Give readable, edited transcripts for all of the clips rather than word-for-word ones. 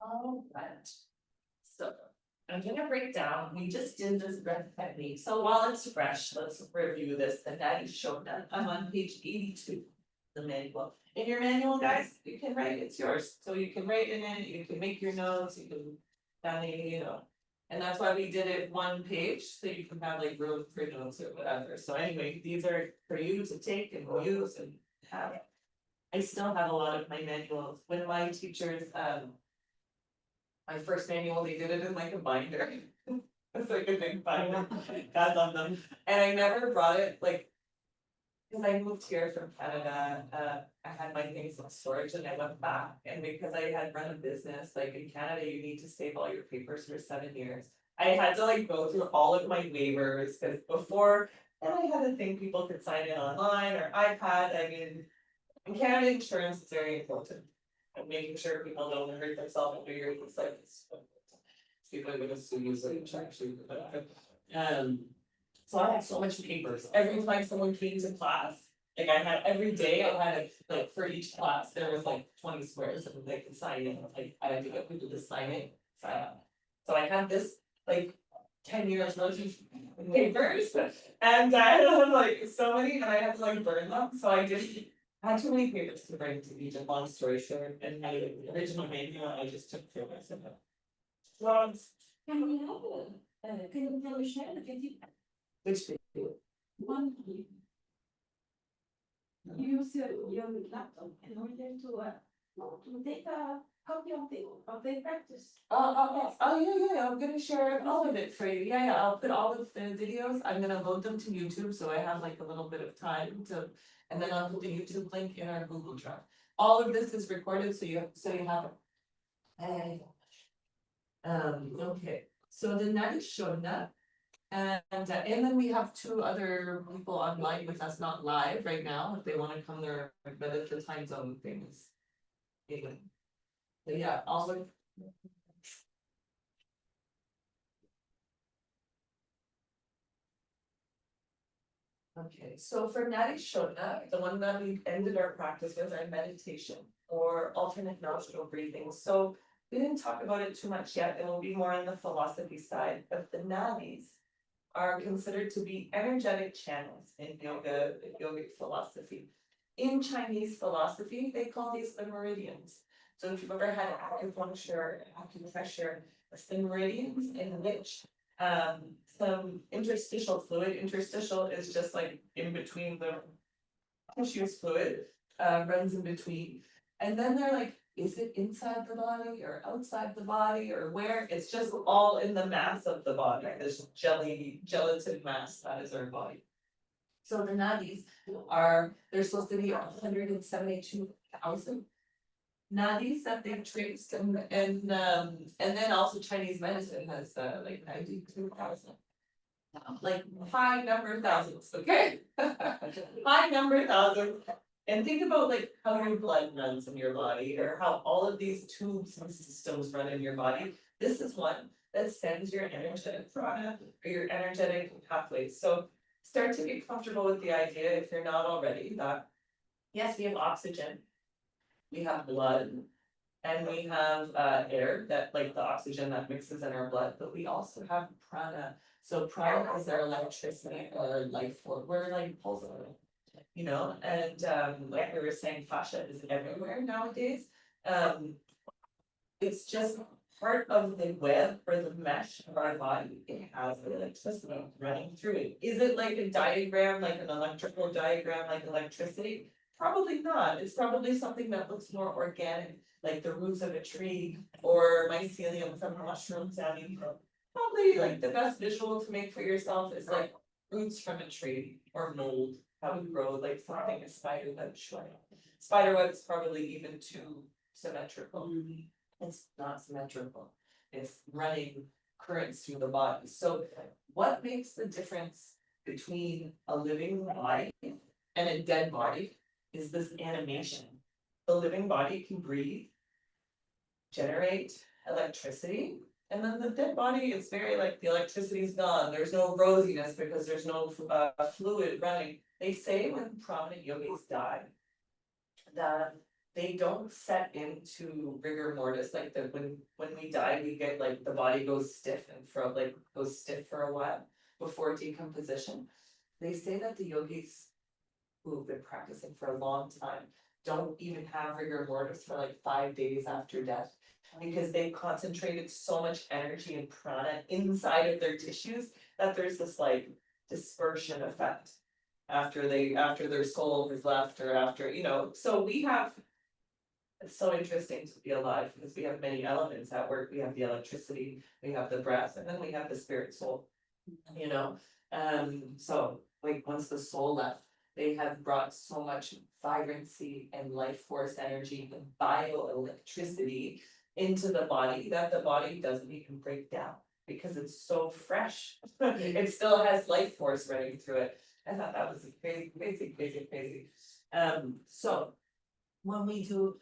Alright. So, I'm gonna break down, we just did this breath technique, so while it's fresh, let's review this, the daddy showed up, I'm on page 82. The manual, in your manual, guys, you can write, it's yours, so you can write in it, you can make your notes, you can. And that's why we did it one page, so you can have like room for notes or whatever, so anyway, these are for you to take and use and have. I still have a lot of my manuals, when my teachers, my first manual, they did it in like a binder. It's like a big binder, God love them, and I never brought it like. Cause I moved here from Canada, I had my things in storage and I went back, and because I had run a business, like in Canada, you need to save all your papers for 7 years. I had to like go through all of my waivers, cause before, then I had to think people could sign in online or iPad, I mean. In Canada, insurance is very important, and making sure people don't hurt themselves and figure it's like, it's. People are gonna sue you, so you should actually, so I had so much papers, every time someone came to class, like I had every day, I had like for each class, there was like 20 squares and they could sign in, like I had to get people to sign it, sign up. So I had this like 10 years worth of papers, and I had like so many, and I had to like burn them, so I did. I had too many papers to bring to Egypt, long story short, and my original manual, I just took photos of it. Logs. Can we have can you share the video? Which video? One. Use your laptop in order to take a copy of the practice. Yeah, I'm gonna share all of it for you, yeah, I'll put all of the videos, I'm gonna load them to YouTube, so I have like a little bit of time to. And then I'll put the YouTube link in our Google Drive, all of this is recorded, so you have it. And. Okay, so the night is Shona. And then we have two other people online with us, not live right now, if they wanna come there, but it's the time zone things. But yeah, all of. Okay, so for Nadi Shona, the one that we ended our practice with, our meditation or alternate nostril breathing, so. We didn't talk about it too much yet, it will be more on the philosophy side, but the nadis. Are considered to be energetic channels in yogic philosophy. In Chinese philosophy, they call these the meridians. So if you've ever had acupuncture, it's the meridians in which some interstitial fluid, interstitial is just like in between the tissues fluid, runs in between. And then they're like, is it inside the body or outside the body or where? It's just all in the mass of the body, this gelatin mass that is our body. So the nadis they're supposed to be 172,000 nadis that they've traced, and then also Chinese medicine has like 92,000. Like high number thousands, okay? High number thousands. And think about like how your blood runs in your body, or how all of these tubes and systems run in your body. This is one that sends your energetic prana or your energetic pathways. So start to get comfortable with the idea, if you're not already, that yes, we have oxygen, we have blood, and we have air, that like the oxygen that mixes in our blood, but we also have prana. So prana is our electricity or life force, we're like pulsing. And like we were saying, fascia is everywhere nowadays. It's just part of the web or the mesh of our body, it has electricity running through it. Is it like a diagram, like an electrical diagram, like electricity? Probably not, it's probably something that looks more organic, like the roots of a tree or mycelium from mushrooms down in. Probably like the best visual to make for yourself is like roots from a tree or mold. How we grow like something, a spider web short. Spider web is probably even too symmetrical. It's not symmetrical. It's running currents through the body. So what makes the difference between a living body and a dead body is this animation. The living body can breathe, generate electricity, and then the dead body, it's very like the electricity's gone, there's no rosiness because there's no fluid running. They say when prominent yogis die, that they don't set into rigor mortis, like the, when we die, we get like, the body goes stiff and goes stiff for a while before decomposition. They say that the yogis who've been practicing for a long time don't even have rigor mortis for like 5 days after death. Because they've concentrated so much energy and prana inside of their tissues that there's this like dispersion effect. After their soul has left, or after, so we have. It's so interesting to be alive because we have many elements at work. We have the electricity, we have the breath, and then we have the spirit soul. You know, so like once the soul left, they have brought so much vibrancy and life force energy and bioelectricity into the body that the body doesn't even break down because it's so fresh. It still has life force running through it. I thought that was crazy. So when we do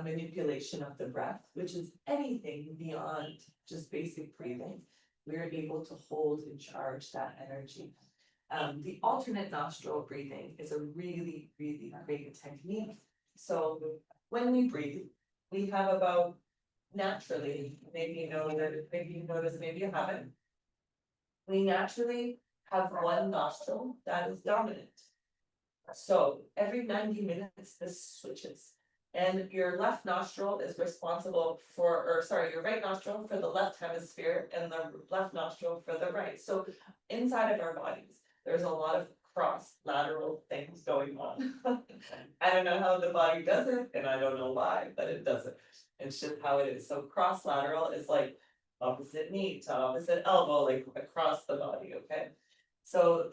manipulation of the breath, which is anything beyond just basic breathing, we're able to hold and charge that energy. The alternate nostril breathing is a really great technique. So when we breathe, we have about naturally, maybe you know that, maybe you notice, maybe you haven't. We naturally have one nostril that is dominant. So every 90 minutes, this switches. And your left nostril is responsible for, or sorry, your right nostril for the left hemisphere and the left nostril for the right. So inside of our bodies, there's a lot of cross lateral things going on. I don't know how the body does it, and I don't know why, but it does it. It's just how it is. So cross lateral is like opposite knee to opposite elbow, like across the body, okay? So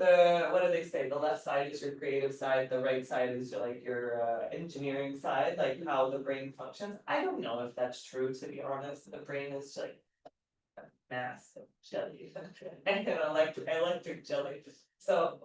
what do they say? The left side is your creative side, the right side is like your engineering side, like how the brain functions. I don't know if that's true, to be honest. The brain is like a mass of jelly and an electric jelly. So,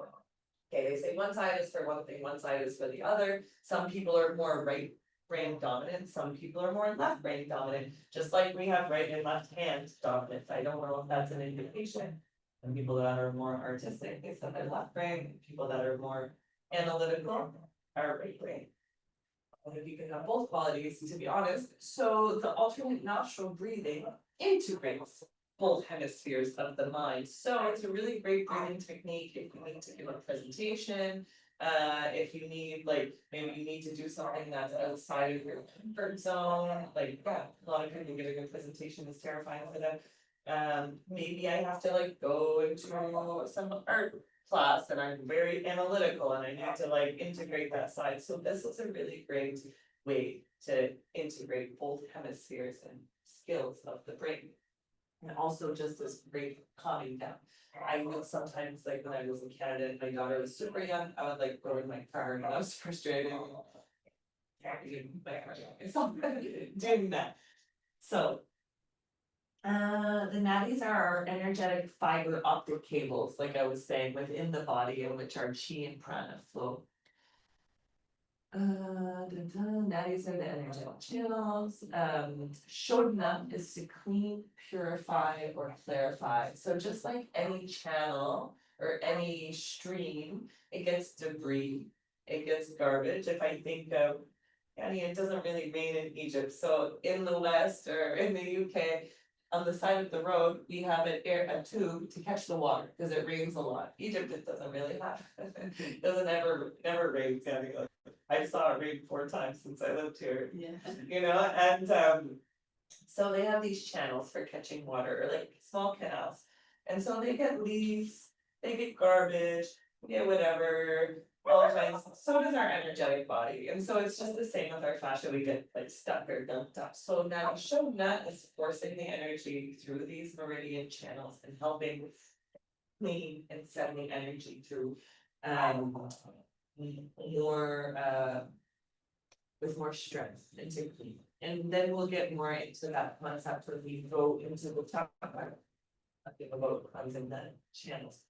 okay, they say one side is for one thing, one side is for the other. Some people are more right brain dominant, some people are more left brain dominant, just like we have right and left hand dominant. I don't know if that's an indication. And people that are more artistic, they said they're left brain, people that are more analytical are right brain. I think you can have both qualities, to be honest. So the alternate nostril breathing integrates both hemispheres of the mind. So it's a really great breathing technique if you need to give a presentation. If you need, like, maybe you need to do something that's outside of your comfort zone, like, yeah, a lot of people giving a presentation is terrifying for them. Maybe I have to like go into some art class and I'm very analytical and I need to like integrate that side. So this is a really great way to integrate both hemispheres and skills of the brain. And also just this great calming down. I would sometimes, like when I was in Canada and my daughter was super young, I would like go in my car and I was frustrated. Doing that. So the nadis are our energetic fiber optic cables, like I was saying, within the body in which our chi and prana flow. Nadis are the energetic channels. Shodhana is to clean, purify, or clarify. So just like any channel or any stream, it gets debris, it gets garbage. If I think of, I mean, it doesn't really rain in Egypt. So in the West or in the UK, on the side of the road, we have a tube to catch the water because it rains a lot. Egypt, it doesn't really have. It doesn't never rain. I saw it rain 4 times since I lived here. Yeah. And so they have these channels for catching water, or like small canals. And so they get leaves, they get garbage, they get whatever, all kinds. So does our energetic body. And so it's just the same with our fascia, we get like stuck or dumped up. So now Shodhana is forcing the energy through these meridian channels and helping clean and sending energy through more with more strength into clean. And then we'll get more into that concept when we go into the top about cleansing the channels.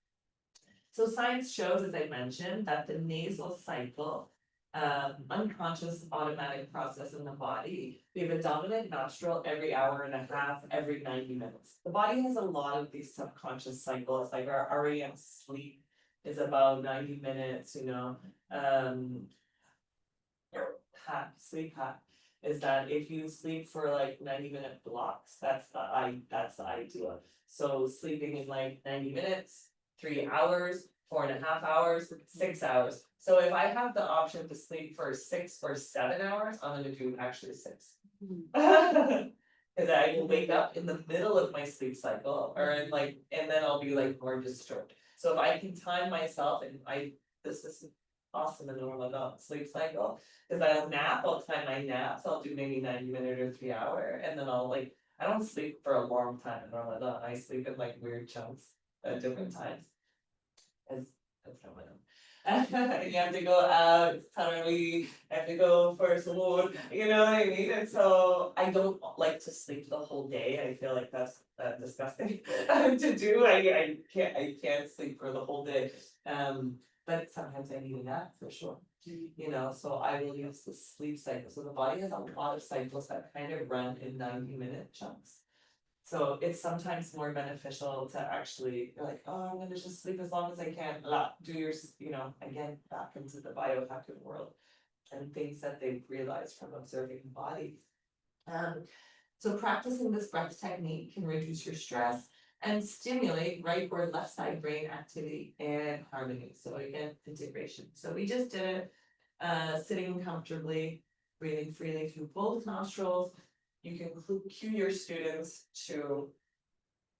So science shows, as I mentioned, that the nasal cycle, unconscious automatic process in the body, we have a dominant nostril every hour and a half, every 90 minutes. The body has a lot of these subconscious cycles, like our REM sleep is about 90 minutes, sleep hack. Is that if you sleep for like 90-minute blocks, that's the ideal. So sleeping in like 90 minutes, 3 hours, 4.5 hours, 6 hours. So if I have the option to sleep for 6 or 7 hours, I'm gonna do actually 6. Cause I will wake up in the middle of my sleep cycle or in like, and then I'll be like more disturbed. So if I can time myself and this is awesome in the Ramadan sleep cycle. Cause I'll nap, I'll time my naps, I'll do maybe 90 minute or 3 hour, and then I'll like, I don't sleep for a long time in Ramadan, I sleep in like weird chunks at different times. As Ramadan. You have to go out, it's Tarawih, I have to go for suhoor, you know what I mean? And so I don't like to sleep the whole day, I feel like that's disgusting to do, I can't sleep for the whole day. But sometimes I need a nap for sure, you know, so I will use the sleep cycle, so the body has a lot of cycles that kind of run in 90-minute chunks. So it's sometimes more beneficial to actually, you're like, oh, I'm gonna just sleep as long as I can, do your, you know, again, back into the biohacking world. And things that they've realized from observing the body. So practicing this breath technique can reduce your stress and stimulate right or left side brain activity and harmony. So again, integration. So we just did it, sitting comfortably, breathing freely through both nostrils. You can cue your students to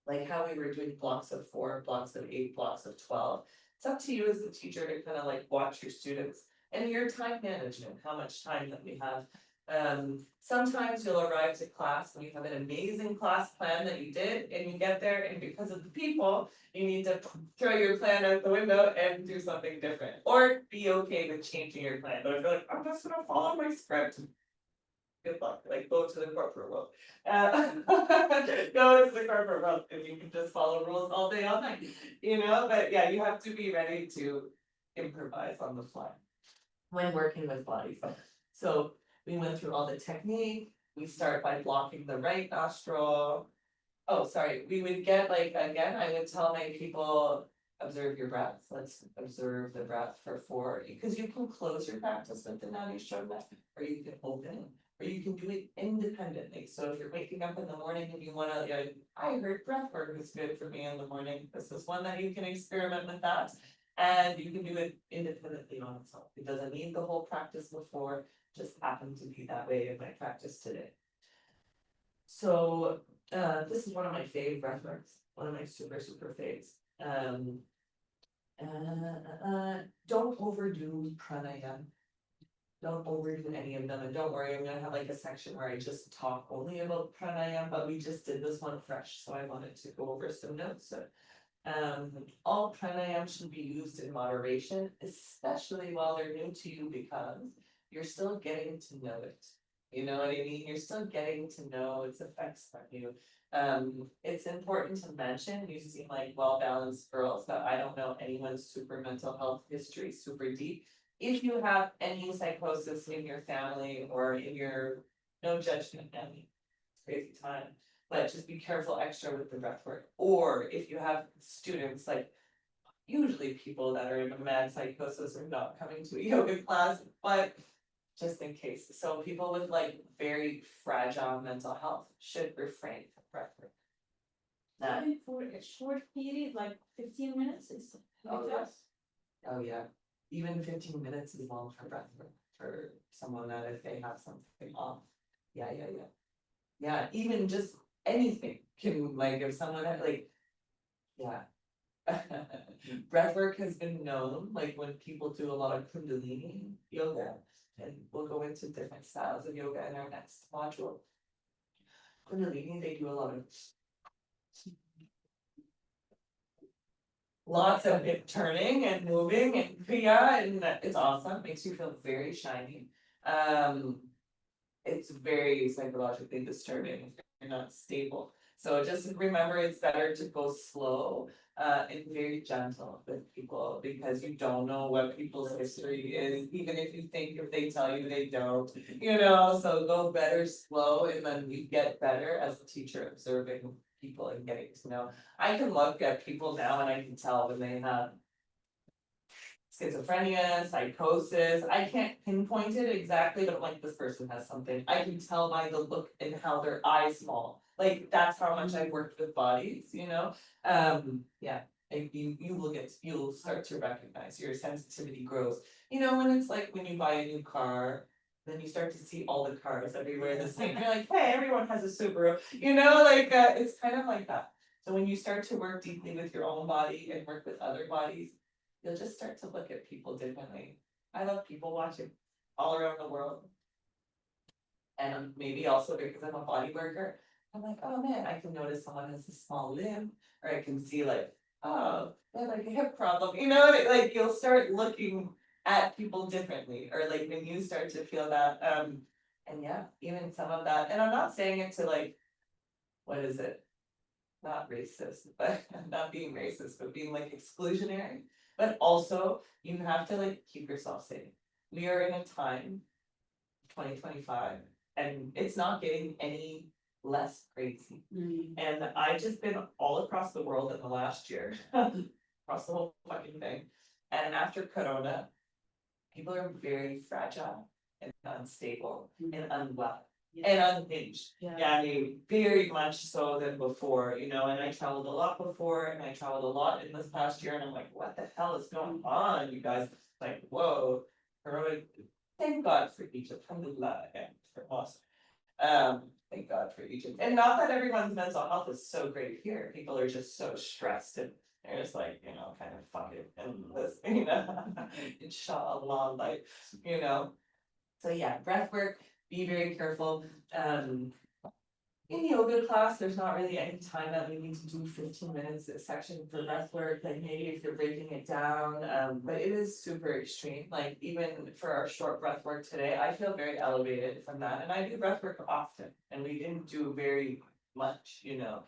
like how we were doing blocks of 4, blocks of 8, blocks of 12. It's up to you as the teacher to kind of like watch your students and your time management, how much time that we have. Sometimes you'll arrive to class and you have an amazing class plan that you did, and you get there, and because of the people, you need to throw your plan out the window and do something different, or be okay with changing your plan. But if you're like, I'm just gonna follow my script, good luck, like go to the corporate world. Go to the corporate world and you can just follow rules all day, all night, you know, but yeah, you have to be ready to improvise on the fly when working with body. So we went through all the technique, we start by blocking the right nostril. Oh, sorry, we would get like, again, I would tell my people, observe your breath, let's observe the breath for 4, because you can close your practice with the Nadi Shodha, or you can open, or you can do it independently. So if you're waking up in the morning and you wanna, I heard breath work is good for me in the morning, this is one that you can experiment with that. And you can do it independently on its own, it doesn't need the whole practice before, just happened to be that way in my practice today. So, this is one of my fave breath works, one of my super faves. Don't overdo pranayama. Don't overdo any of them, and don't worry, I'm gonna have like a section where I just talk only about pranayama, but we just did this one fresh, so I wanted to go over some notes. So, all pranayama should be used in moderation, especially while they're new to you, because you're still getting to know it. You know what I mean? You're still getting to know its effects on you. It's important to mention, you seem like well-balanced girls, but I don't know anyone's super mental health history, super deep. If you have any psychosis in your family or in your, no judgment, family, crazy time. But just be careful extra with the breath work, or if you have students like, usually people that are in a mad psychosis are not coming to a yoga class, but just in case, so people with like very fragile mental health should refrain from breath work. That, Even for a short period, like 15 minutes, is Oh, enough. oh yeah, even 15 minutes is long for breath work for someone that if they have something off. Yeah. Yeah, even just anything can, like, if someone had like, yeah. Breathwork has been known, like when people do a lot of Kundalini yoga, and we'll go into different styles of yoga in our next module. Kundalini, they do a lot of lots of it turning and moving and kriya, and it's awesome, makes you feel very shiny. It's very psychologically disturbing if you're not stable. So just remember, it's better to go slow and very gentle with people, because you don't know what people's history is, even if you think if they tell you they don't, you know, so go better slow, and then you get better as a teacher observing people and getting to know. I can look at people now and I can tell when they have schizophrenia, psychosis, I can't pinpoint it exactly, but I'm like, this person has something, I can tell by the look and how their eyes small. Like, that's how much I've worked with bodies, you know, yeah, like you'll start to recognize your sensitivity grows. You know, when it's like when you buy a new car, then you start to see all the cars everywhere the same, you're like, hey, everyone has a Subaru, you know, like, it's kind of like that. So when you start to work deeply with your own body and work with other bodies, you'll just start to look at people differently. I love people watching all around the world. And maybe also because I'm a body worker, I'm like, oh man, I can notice someone has a small limb, or I can see like, oh, they have like a hip problem, you know, like you'll start looking at people differently, or like when you start to feel that, and yeah, even some of that, and I'm not saying it to like, what is it? Not racist, but not being racist, but being like exclusionary. But also, you have to like keep yourself safe. We are in a time, 2025, and it's not getting any less crazy. And I've just been all across the world in the last year, across the whole fucking thing. And after Corona, people are very fragile and unstable and unwell and unhinged. Yeah, I mean, very much so than before, you know, and I traveled a lot before and I traveled a lot in this past year and I'm like, what the hell is going on, you guys? Like, whoa, heroic, thank God for Egypt, alhamdulillah, again, for us. Thank God for Egypt, and not that everyone's mental health is so great here, people are just so stressed and they're just like, you know, kind of fuck it, and this, you know, inshallah, like, you know. So yeah, breath work, be very careful, in yoga class, there's not really any time that we need to do 15 minutes a section for breath work, like maybe if you're breaking it down, but it is super extreme, like even for our short breath work today, I feel very elevated from that, and I do breath work often, and we didn't do very much, you know.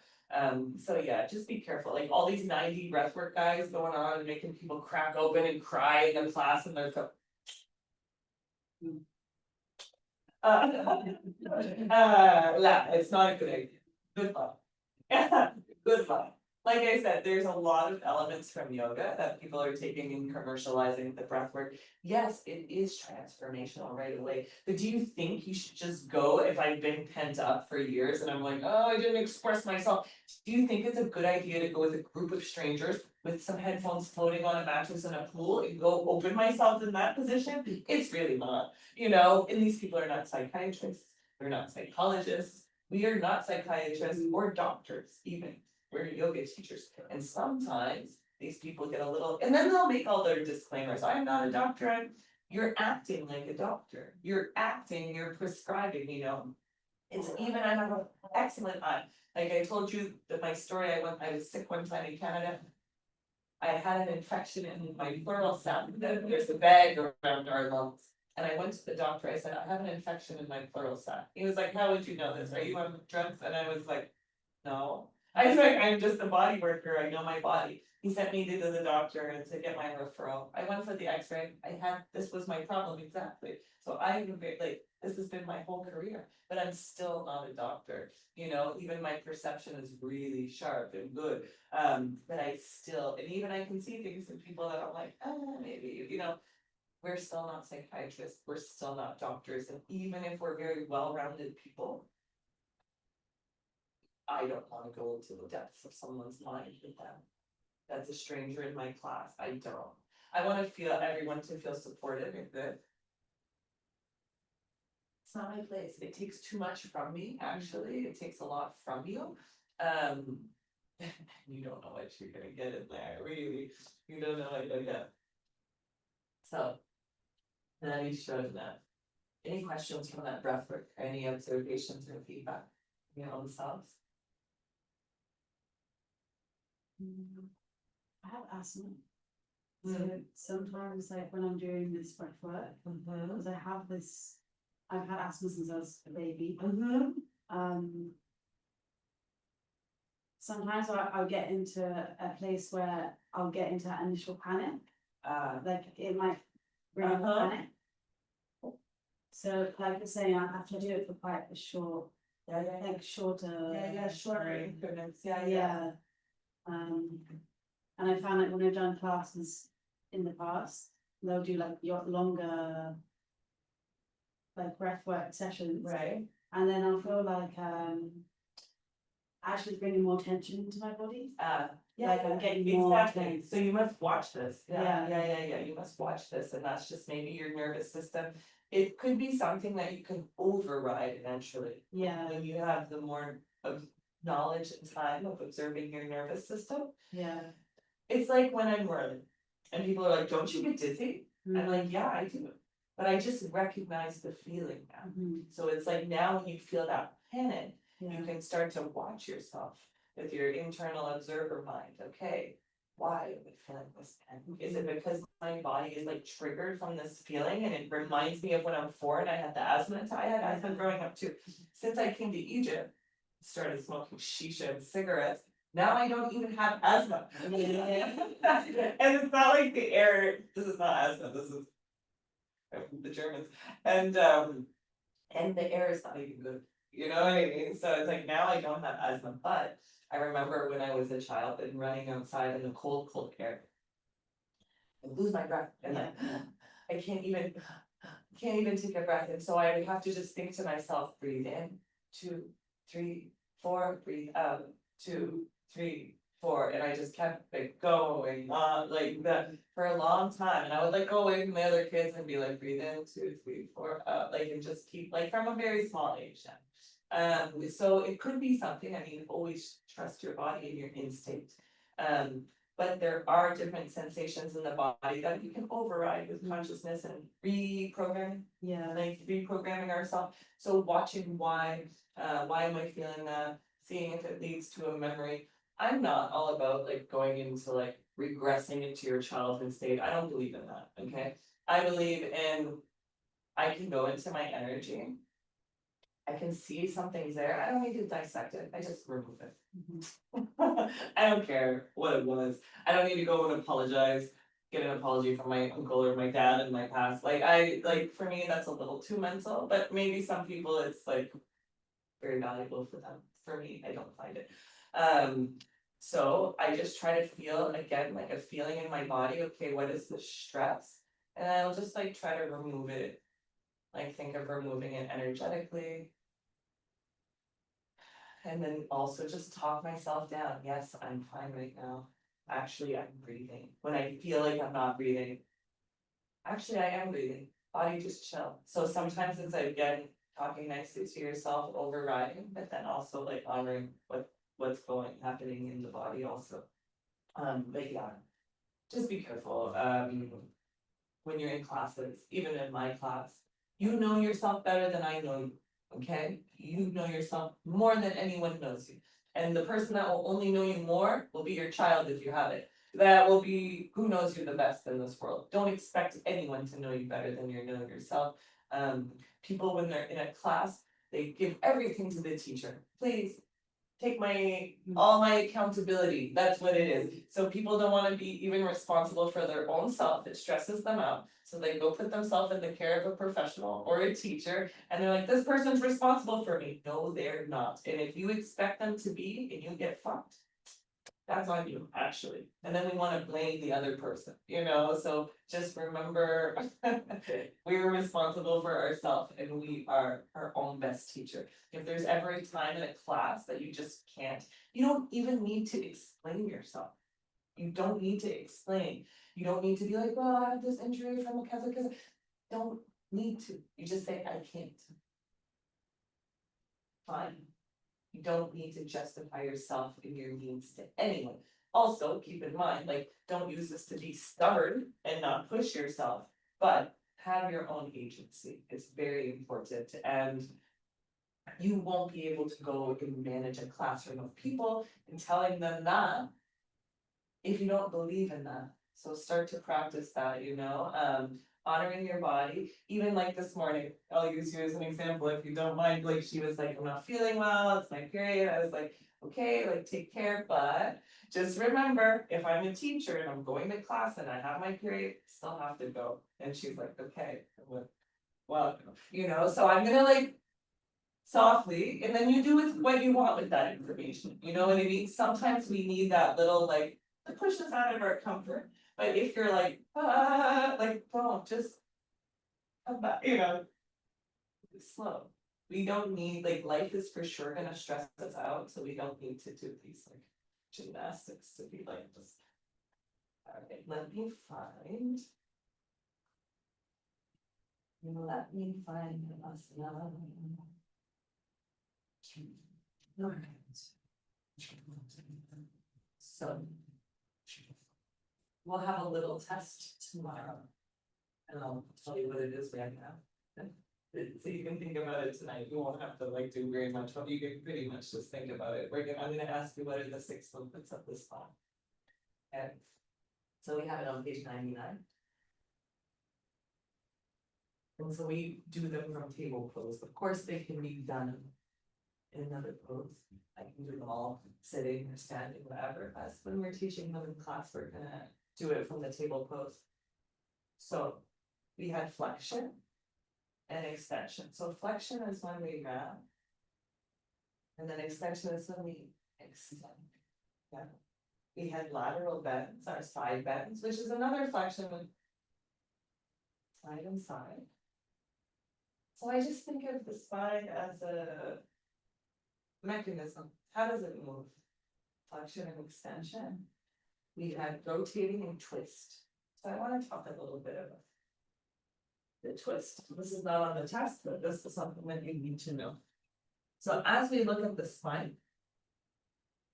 So yeah, just be careful, like all these 90 breath work guys going on and making people crack open and cry in the class and they're so. It's not a good idea. Good luck. Good luck. Like I said, there's a lot of elements from yoga that people are taking and commercializing the breath work. Yes, it is transformational right away, but do you think you should just go if I've been pent up for years and I'm like, oh, I didn't express myself? Do you think it's a good idea to go with a group of strangers with some headphones floating on a mattress in a pool and go open myself in that position? It's really not, you know, and these people are not psychiatrists, they're not psychologists, we are not psychiatrists or doctors even. We're yoga teachers, and sometimes these people get a little, and then they'll make all their disclaimers, I'm not a doctor, you're acting like a doctor, you're acting, you're prescribing, you know. It's even, I have an excellent eye, like I told you that my story, I was sick one time in Canada. I had an infection in my pleural sac, there's a bag around our lungs. And I went to the doctor, I said, I have an infection in my pleural sac. He was like, how would you know this? Are you on drugs? And I was like, no. I was like, I'm just a body worker, I know my body. He sent me to the doctor and to get my referral. I went for the x-ray, this was my problem exactly. So like, this has been my whole career, but I'm still not a doctor. You know, even my perception is really sharp and good. But I still, and even I can see things in people that I'm like, maybe, you know, we're still not psychiatrists, we're still not doctors, and even if we're very well-rounded people, I don't wanna go into the depths of someone's mind with them. That's a stranger in my class, I don't. I wanna feel everyone to feel supported and good. It's not my place, it takes too much from me, actually, it takes a lot from you. You don't know what you're gonna get in there, really, you don't know what you'll get. So. That is showing that. Any questions from that breath work, any observations or feedback, you know, themselves? I have asthma. So sometimes like when I'm doing this breath work, because I've had asthma since I was a baby. Sometimes I'll get into a place where I'll get into that initial panic. Like it might bring up a panic. So like you're saying, I have to do it for quite a short, like shorter. Shorter increments, And I found like when I've done classes in the past, they'll do like your longer. Like breath work sessions. Right. And then I'll feel like, actually bringing more tension into my body. Yeah, Like I'm getting more exactly, tense. so you must watch this, Yeah. yeah, you must watch this, and that's just maybe your nervous system. It could be something that you can override eventually, Yeah, when you have the more of knowledge and time of observing your nervous system. yeah. It's like when I'm running, and people are like, don't you get dizzy? I'm Mm. like, yeah, I do, but I just recognize the feeling now. Mhm. So it's like now when you feel that panic, Yeah. you can start to watch yourself with your internal observer mind, okay? Why am I feeling this panic? Is it because my body is like triggered from this feeling and it reminds me of when I'm 4 and I had the asthma attack? I had asthma growing up too. Since I came to Egypt, started smoking shisha and cigarettes, now I don't even have asthma. And it's not like the air, this is not asthma, this is the Germans, and the air is not even good, you know what I mean? So it's like now I don't have asthma, but I remember when I was a child and running outside in the cold air. I lose my breath and like, I can't even take a breath, and so I would have to just think to myself, breathe in, 2, 3, 4, breathe out, 2, 3, 4, and I just kept like going on like that for a long time, and I would like go away from the other kids and be like, breathe in, 2, 3, 4, out, like, and just keep like from a very small age then. So it could be something, I mean, always trust your body and your instinct. But there are different sensations in the body that you can override with consciousness and reprogramming, Yeah. like reprogramming ourselves. So watching why am I feeling that, seeing if it leads to a memory. I'm not all about like going into like regressing into your childhood state. I don't believe in that, okay? I believe in, I can go into my energy. I can see something's there. I don't need to dissect it. I just remove it. Mhm. I don't care what it was. I don't need to go and apologize, get an apology from my uncle or my dad in my past. Like for me, that's a little too mental, but maybe some people it's like very valuable for them. For me, I don't find it. So I just try to feel again like a feeling in my body. Okay, what is the stress? And I'll just like try to remove it. Like think of removing it energetically. And then also just talk myself down. Yes, I'm fine right now. Actually, I'm breathing. When I feel like I'm not breathing, actually, I am breathing. Body just chill. So sometimes it's like, again, talking nicely to yourself, overriding, but then also like honoring what's happening in the body also. But yeah, just be careful. When you're in classes, even in my class, you know yourself better than I know you. Okay, you know yourself more than anyone knows you. And the person that will only know you more will be your child if you have it. That will be who knows you the best in this world. Don't expect anyone to know you better than you know yourself. People when they're in a class, they give everything to the teacher. Please take all my accountability. That's what it is. So people don't want to be even responsible for their own self. It stresses them out. So they go put themselves in the care of a professional or a teacher, and they're like, this person's responsible for me. No, they're not. And if you expect them to be, and you get fucked, that's on you, actually. And then we wanna blame the other person, you know, so just remember. We're responsible for ourselves and we are our own best teacher. If there's ever a time in a class that you just can't, you don't even need to explain yourself. You don't need to explain. You don't need to be like, well, I have this injury from because. Don't need to. You just say, I can't. Fine. You don't need to justify yourself and your needs to anyone. Also, keep in mind, like, don't use this to be stubborn and not push yourself, but have your own agency. It's very important, and you won't be able to go and manage a classroom of people and telling them that if you don't believe in that. So start to practice that, honoring your body, even like this morning, I'll use you as an example if you don't mind, like she was like, I'm not feeling well, it's my period, I was like, okay, like take care, but just remember, if I'm a teacher and I'm going to class and I have my period, still have to go, and she's like, okay, well, so I'm gonna like softly, and then you do with what you want with that information, you know what I mean? Sometimes we need that little like, to push us out of our comfort, But if you're like, don't just. Come back, slow. We don't need, like, life is for sure gonna stress us out, so we don't need to do these like gymnastics to be like this. Alright, let me find. Let me find us now. Alright. So. We'll have a little test tomorrow. And I'll tell you what it is right now. So you can think about it tonight, you won't have to like do very much, but you can pretty much just think about it, I'm gonna ask you what are the 6 movements of this spine. Okay. So we have it on page 99. And so we do them from table pose, of course they can be done in another pose. I can do them all sitting or standing, whatever, as when we're teaching them in class, we're gonna do it from the table pose. So we had flexion and extension. So flexion is when we round. And then extension is when we extend. Yeah. We had lateral bends, our side bends, which is another flexion of side and side. So I just think of the spine as a mechanism. How does it move? Flexion and extension. We had rotating and twist. So I want to talk a little bit about the twist. This is not on the test, but this is something that you need to know. So as we look at the spine,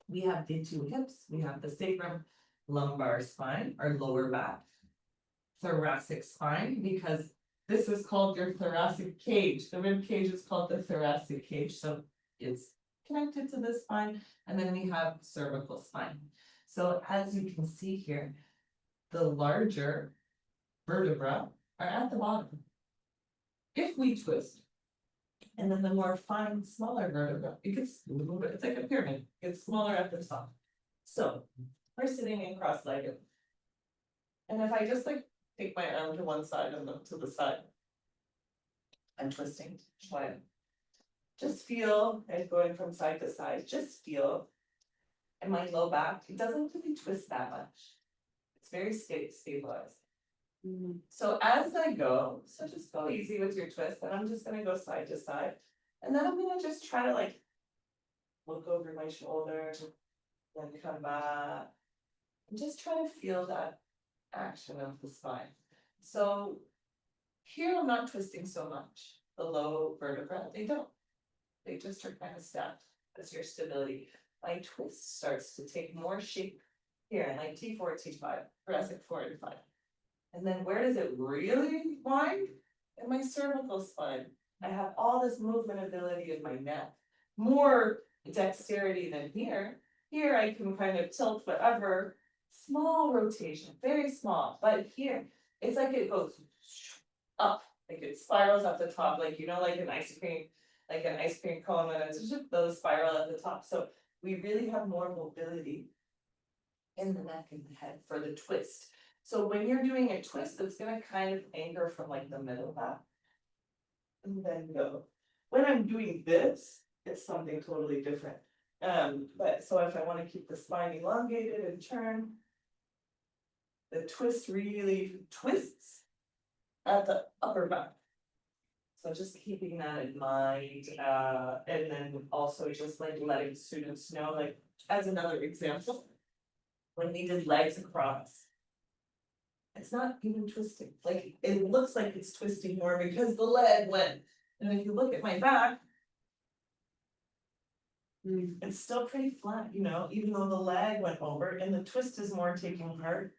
we have the 2 hips, we have the sacrum lumbar spine, our lower back, thoracic spine, because this is called your thoracic cage. The rib cage is called the thoracic cage, so it's connected to the spine, and then we have cervical spine. So as you can see here, the larger vertebra are at the bottom. If we twist, and then the more fine, smaller vertebra, it gets a little bit, it's like a pyramid, it gets smaller at the top. So we're sitting in cross-legged. And if I just like take my arm to one side and look to the side, I'm twisting, try it. Just feel it going from side to side, just feel. And my low back, it doesn't really twist that much. It's very stabilized. So as I go, so just go easy with your twist, and I'm just gonna go side to side. And then I'm gonna just try to like look over my shoulder, then come back. And just try to feel that action of the spine. So here I'm not twisting so much. The low vertebra, they don't. They just are kind of stacked as your stability. My twist starts to take more shape here, like T4, T5, thoracic 4 and 5. And then where does it really wind? In my cervical spine. I have all this movement ability in my neck. More dexterity than here. Here I can kind of tilt whatever. Small rotation, very small. But here, it's like it goes up. Like it spirals at the top, like like an ice cream cone, and it's just those spiral at the top. So we really have more mobility in the neck and the head for the twist. So when you're doing a twist, it's gonna kind of anchor from like the middle back. And then go. When I'm doing this, it's something totally different. But so if I want to keep the spine elongated and turn, the twist really twists at the upper back. So just keeping that in mind, and then also just like letting students know, like as another example, when we did legs across. It's not even twisting, like it looks like it's twisting more because the leg went, and if you look at my back. It's still pretty flat, even though the leg went over and the twist is more taking part.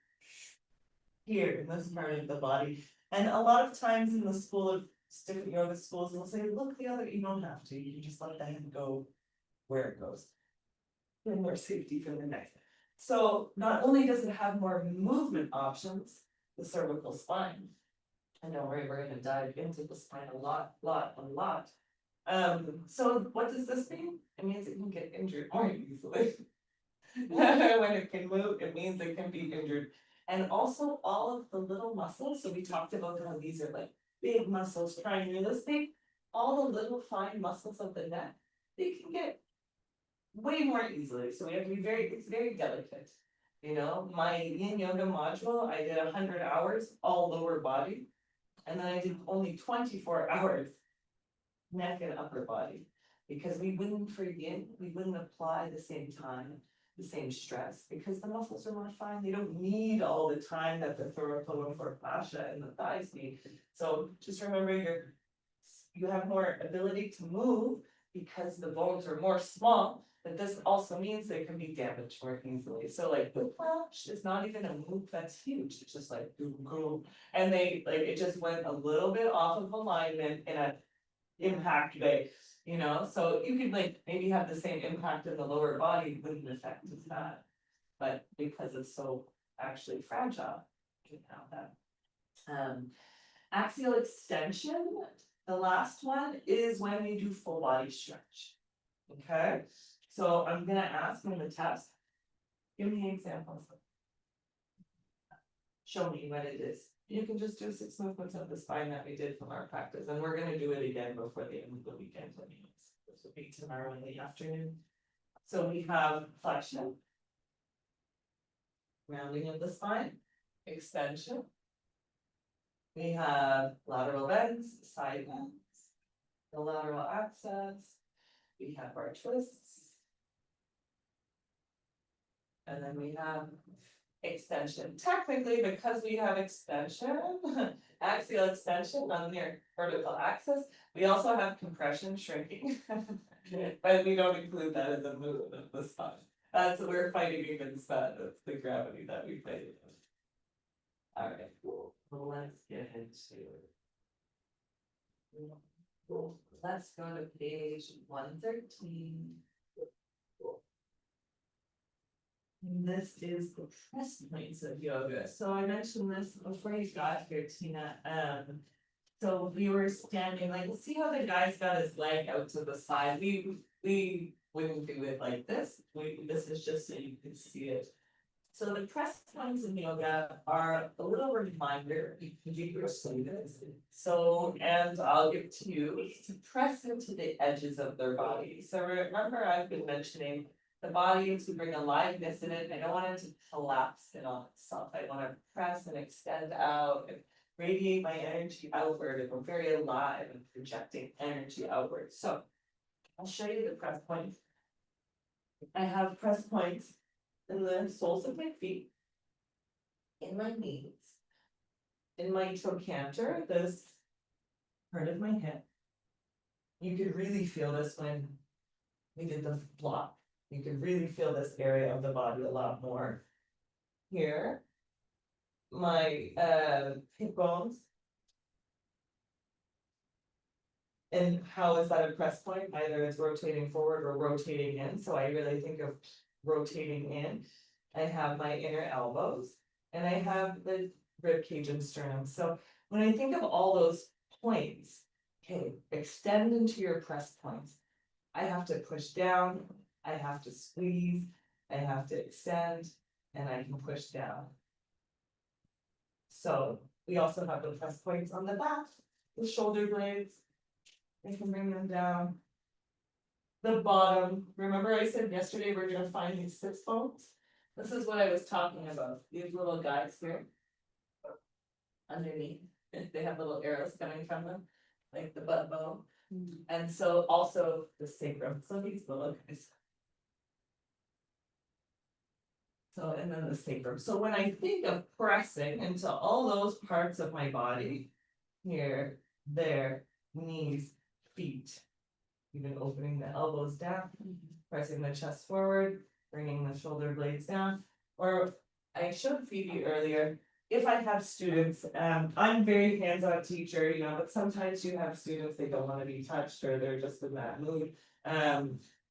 Here in this part of the body, and a lot of times in the school of different yoga schools, they'll say, look the other, you don't have to, you can just let the hand go where it goes. And more safety for the neck. So not only does it have more movement options, the cervical spine. I know we're gonna dive into the spine a lot. So what does this mean? It means it can get injured more easily. When it can move, it means it can be injured. And also all of the little muscles, so we talked about how these are like big muscles trying real estate. All the little fine muscles of the neck, they can get way more easily, so we have to be it's very delicate. You know, my yin yoga module, I did 100 hours, all lower body. And then I did only 24 hours. Neck and upper body, because we wouldn't for yin, we wouldn't apply the same time, the same stress, because the muscles are more fine, they don't need all the time that the thoracolumbar fascia and the thighs need. So just remember you have more ability to move because the bones are more small, but this also means they can be damaged more easily. So like whiplash is not even a move that's huge, it's just like boom, boom. And they, like, it just went a little bit off of alignment in a impact way, you know, so you could like maybe have the same impact in the lower body, wouldn't affect as bad. But because it's so actually fragile, you can have that. Axial extension, the last one is when you do full body stretch. Okay, so I'm gonna ask in the test, give me examples. Show me what it is. You can just do 6 movements of the spine that we did from our practice, and we're gonna do it again before the end of the weekend. This will be tomorrow in the afternoon. So we have flexion. Rounding of the spine, extension. We have lateral bends, side bends, the lateral access. We have our twists. And then we have extension. Technically, because we have extension, axial extension on their vertical axis, we also have compression shrinking. But we don't include that as a movement of the spine. That's what we're fighting against that, that's the gravity that we fight against. Alright, cool. Well, let's get into it. Let's go to page 113. This is the press points of yoga. So I mentioned this before you got here, Tina. So we were standing, like, see how the guy's got his leg out to the side? We wouldn't do it like this. This is just so you can see it. So the press points in yoga are a little reminder, you can do your this. So, and I'll give to you to press into the edges of their body. So remember, I've been mentioning the body to bring aliveness in it. I don't want it to collapse in on itself. I want to press and extend out and radiate my energy outward. And we're very alive and projecting energy outward. So I'll show you the press points. I have press points in the soles of my feet, in my knees, in my trochanter, this part of my hip. You could really feel this when we did the block. You could really feel this area of the body a lot more. Here, my hip bones. And how is that a press point? Either it's rotating forward or rotating in. So I really think of rotating in. I have my inner elbows and I have the rib cage and sternum. So when I think of all those points, okay, extend into your press points. I have to push down, I have to squeeze, I have to extend, and I can push down. So we also have the press points on the back, the shoulder blades. I can bring them down. The bottom, remember I said yesterday we're gonna find these sits bones? This is what I was talking about, these little guys here. Underneath, they have little arrows coming from them, like the butt bone. And so also the sacrum, so these little guys. So, and then the sacrum, so when I think of pressing into all those parts of my body, here, there, knees, feet. Even opening the elbows down, pressing the chest forward, bringing the shoulder blades down. Or I showed Phoebe earlier, if I have students, I'm very hands-on teacher, you know, but sometimes you have students, they don't want to be touched or they're just in that mood.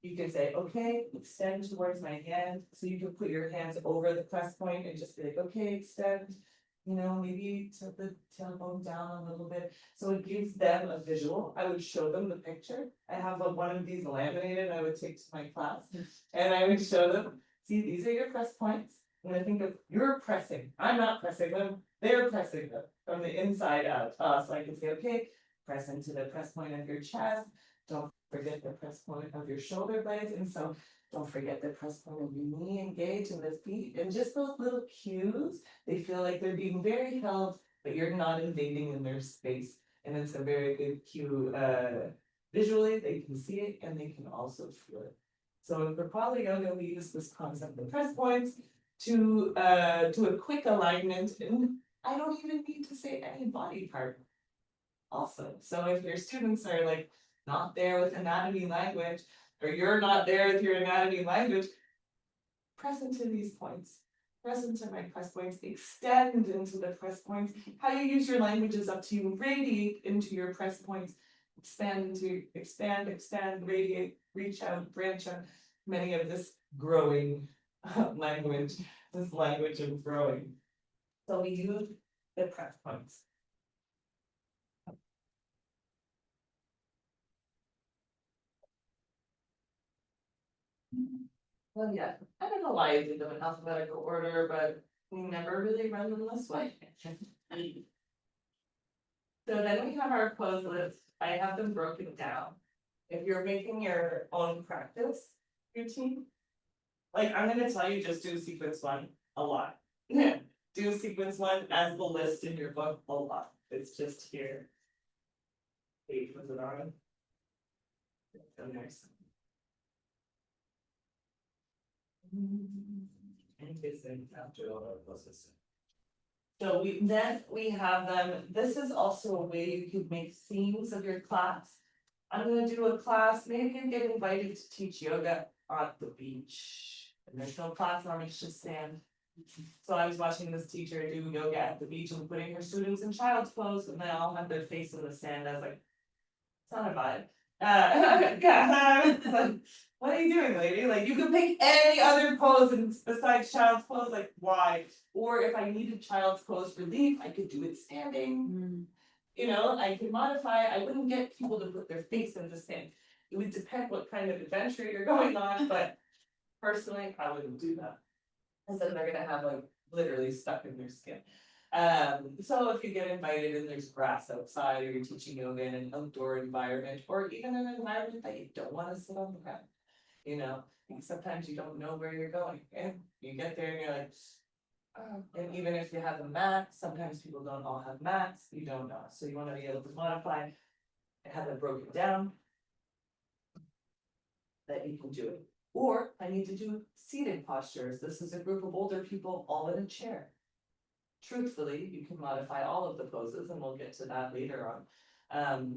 You can say, okay, extend towards my hand. So you can put your hands over the press point and just be like, okay, extend. You know, maybe tilt the tailbone down a little bit, so it gives them a visual. I would show them the picture. I have one of these laminated I would take to my class. And I would show them, see, these are your press points. And I think of, you're pressing, I'm not pressing them, they're pressing them from the inside out. So I can say, okay, press into the press point of your chest. Don't forget the press point of your shoulder blades, and so don't forget the press point of your knee engaged and the feet, and just those little cues, they feel like they're being very held, but you're not invading in their space. And it's a very good cue, visually, they can see it and they can also feel it. So for poly yoga, we use this concept of press points to do a quick alignment, and I don't even need to say any body part. Also, so if your students are like not there with anatomy language, or you're not there with your anatomy language, press into these points. Press into my press points, extend into the press points. How you use your language is up to you. Radiate into your press points. Expand, radiate, reach out, branch out. Many of this growing language, this language of growing. So we use the press points. Well, yeah, I don't know why I did them in alphabetical order, but we never really run them this way. So then we have our pose list. I have them broken down. If you're making your own practice routine, like I'm gonna tell you, just do sequence one a lot. Do sequence one as the list in your book a lot. It's just here. Page was it on? So nice. And this thing after all our process. So we have them, this is also a way you could make themes of your class. I'm gonna do a class, maybe you get invited to teach yoga on the beach. And there's no platform, it's just sand. So I was watching this teacher do yoga at the beach and putting her students in child's pose, and they all have their face in the sand. I was like, it's not a vibe. Yeah, like, what are you doing, lady? Like, you could pick any other pose besides child's pose, like, why? Or if I needed child's pose relief, I could do it standing. You know, I could modify, I wouldn't get people to put their face in the sand. It would depend what kind of adventure you're going on, but personally, I wouldn't do that. Cause then they're gonna have like literally stuck in their skin. So if you get invited and there's grass outside, or you're teaching yoga in an outdoor environment, or even an environment that you don't wanna sit on the ground. You know, sometimes you don't know where you're going, and you get there and you're like. Oh, and even if you have a mat, sometimes people don't all have mats, you don't know, so you wanna be able to modify. And have it broken down. That you can do it, or I need to do seated postures, this is a group of older people all in a chair. Truthfully, you can modify all of the poses, and we'll get to that later on,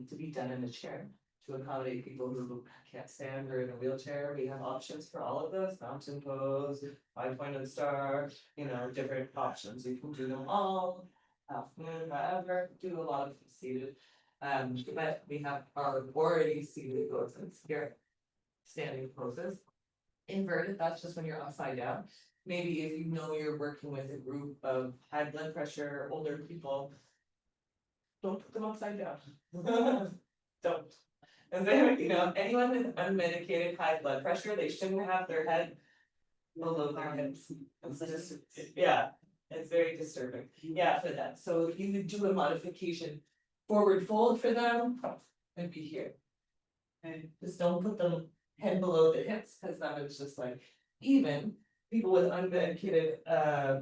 to be done in a chair. To accommodate people who can't stand or in a wheelchair, we have options for all of those, mountain pose, five-pointed star, you know, different options, you can do them all. Half moon, whatever, do a lot of seated, but we have our already seated poses here. Standing poses. Inverted, that's just when you're upside down. Maybe if you know you're working with a group of high blood pressure, older people. Don't put them upside down. Don't. And then, you know, anyone with unmedicated high blood pressure, they shouldn't have their head below their hips. It's just, yeah, it's very disturbing. Yeah, for that. So if you would do a modification, forward fold for them, it'd be here. And just don't put them head below the hips, cause then it's just like, even people with unmedicated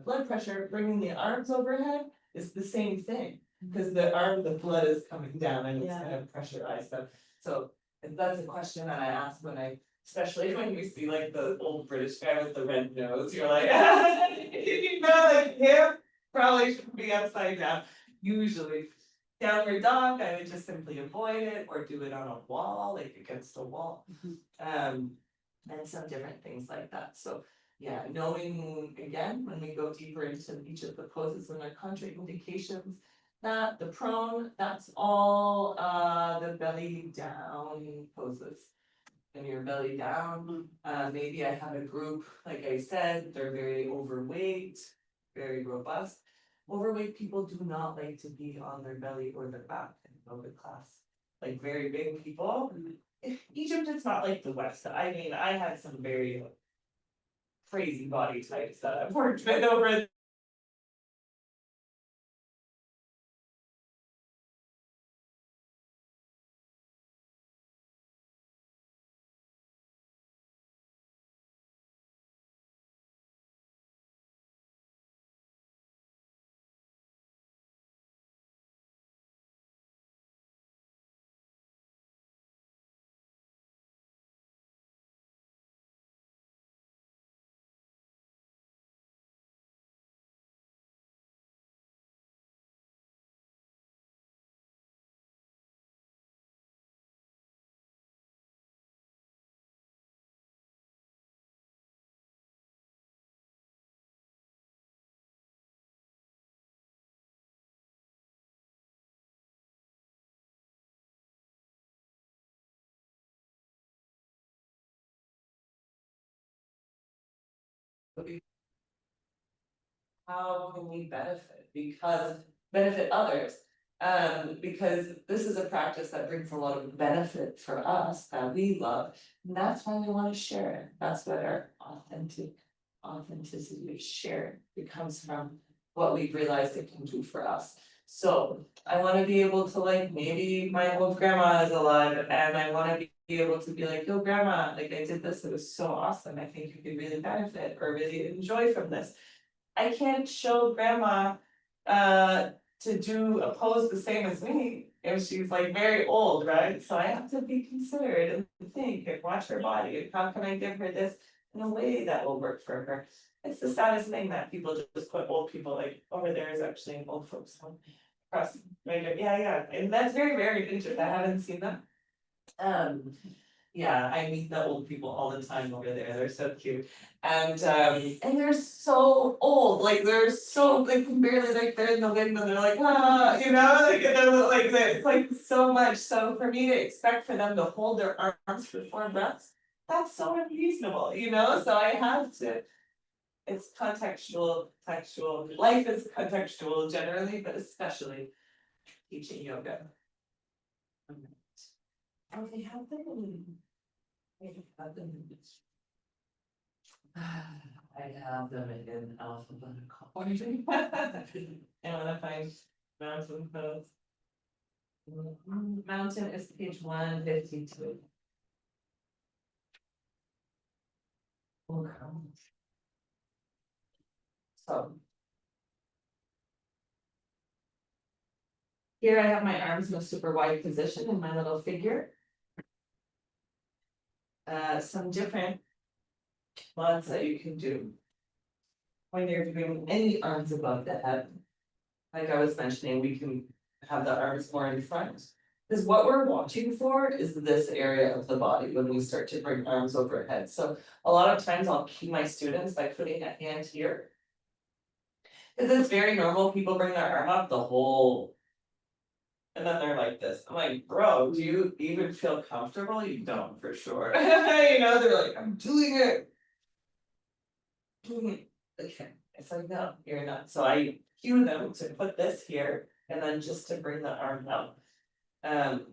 blood pressure, bringing the arms overhead is the same thing. Cause the blood is coming down and it's Yeah. gonna pressurize them, so if that's a question that I ask when especially when you see like the old British guy with the red nose, you're like, you know, like him probably should be upside down, usually. Downward dog, I would just simply avoid it or do it on a wall, like against a wall. And some different things like that, so. Yeah, knowing again, when we go deeper into each of the poses and their contraindications. That the prone, that's all the belly down poses. When you're belly down, maybe I have a group, like I said, they're very overweight, very robust. Overweight people do not like to be on their belly or their back in yoga class. Like very big people, Egypt is not like the West, I mean, I had some very crazy body types that I've worked with over How can we benefit? Because benefit others. Because this is a practice that brings a lot of benefit for us that we love, and that's why we wanna share it. That's what our authenticity of sharing, it comes from what we've realized it can do for us. So I wanna be able to, like, maybe my old grandma is alive and I wanna be able to be like, yo, grandma, like I did this, it was so awesome, I think you could really benefit or really enjoy from this. I can't show grandma to do a pose the same as me if she's like very old, right? So I have to be considerate and think and watch her body and how can I give her this in a way that will work for her. It's the saddest thing that people just put old people, like over there is actually an old folks home. Across, right there, yeah, and that's very, very interesting, I haven't seen that. Yeah, I meet the old people all the time over there, they're so cute. And they're so old, like they're so, they can barely, like, they're in the wind and they're like, ah, you know, like, they're like, it's like so much, so for me to expect for them to hold their arms for 4 breaths. That's so unreasonable, you know, so I have to. It's contextual, textual, life is contextual generally, but especially teaching yoga. Oh, they have them. I have them. I have them in alphabetical order. And when I find mountain pose. Mountain is page 152. Okay. So. Here I have my arms in a super wide position in my little figure. Some different ones that you can do. When you're doing any arms above the head. Like I was mentioning, we can have the arms more in front. Because what we're watching for is this area of the body when we start to bring arms overhead. So a lot of times I'll cue my students by putting a hand here. Cause it's very normal, people bring their arm up the whole. And then they're like this, I'm like, bro, do you even feel comfortable? You don't for sure. You know, they're like, I'm doing it. Okay, it's like, no, you're not, so I cue them to put this here and then just to bring the arm out.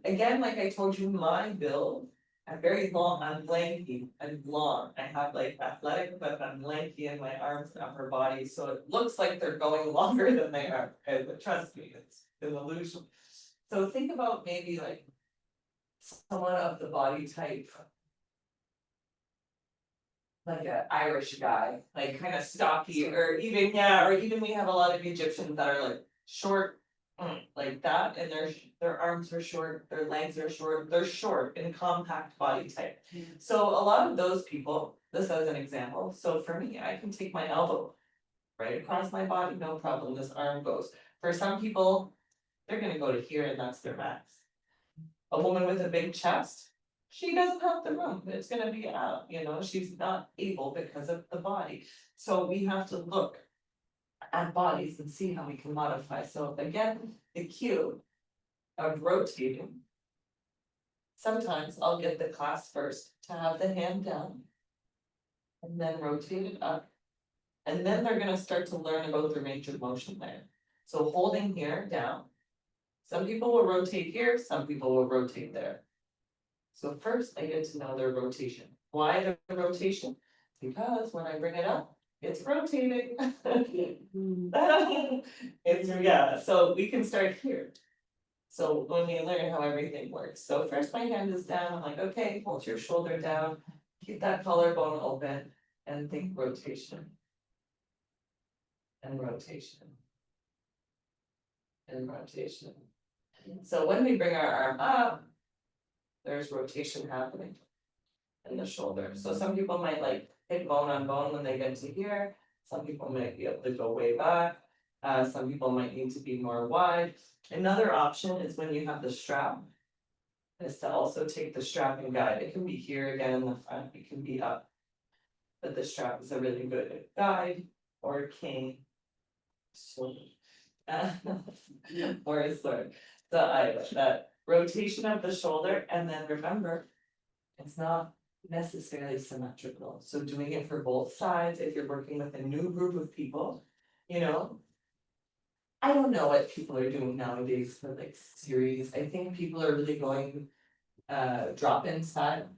Again, like I told you, my build, I'm very long, I'm lanky, I'm long, I have like athletic, but I'm lanky in my arms and upper body, so it looks like they're going longer than they are, okay, but trust me, it's an illusion. So think about maybe like someone of the body type. Like a Irish guy, like kind of stocky, or even, yeah, or even we have a lot of Egyptians that are like short. Like that, and their arms are short, their legs are short, they're short and compact body type. So a lot of those people, this as an example, so for me, I can take my elbow. Right across my body, no problem, this arm goes. For some people, they're gonna go to here and that's their max. A woman with a big chest, she doesn't have the room, it's gonna be out, you know, she's not able because of the body. So we have to look at bodies and see how we can modify, so again, the cue of rotating. Sometimes I'll get the class first to have the hand down. And then rotate it up. And then they're gonna start to learn about the range of motion there. So holding here down. Some people will rotate here, some people will rotate there. So first I get to know their rotation. Why the rotation? Because when I bring it up, it's rotating. It's, yeah, so we can start here. So when we learn how everything works, so first my hand is down, I'm like, okay, hold your shoulder down, keep that collarbone open, and think rotation. And rotation. And rotation. So when we bring our arm up, there's rotation happening in the shoulder. So some people might like hit bone on bone when they get to here. Some people might be able to go way back. Some people might need to be more wide. Another option is when you have the strap. Is to also take the strap and guide. It can be here again in the front, it can be up. But the strap is a really good guide or a cane. Sword. Or a sword. So I that rotation of the shoulder, and then remember, it's not necessarily symmetrical, so doing it for both sides, if you're working with a new group of people, you know. I don't know what people are doing nowadays for like series, I think people are really going drop-in style.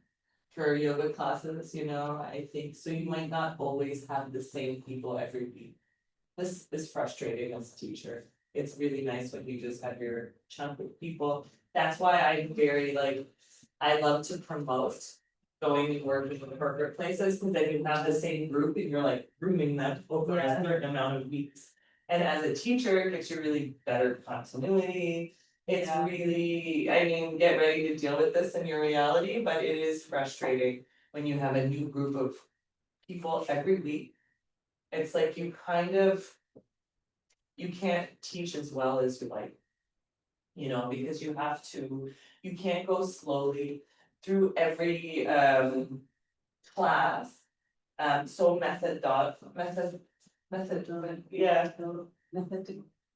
For yoga classes, you know, I think, so you might not always have the same people every week. This is frustrating as a teacher, it's really nice when you just have your chunk of people, that's why I'm very like, I love to promote. Going and working in corporate places, because then you have the same group and you're like grooming them over a certain amount of weeks. And as a teacher, it gives you really better continuity. It's Yeah. really, I mean, get ready to deal with this in your reality, but it is frustrating when you have a new group of people every week. It's like you kind of. You can't teach as well as you like. You know, because you can't go slowly through every class. So yeah,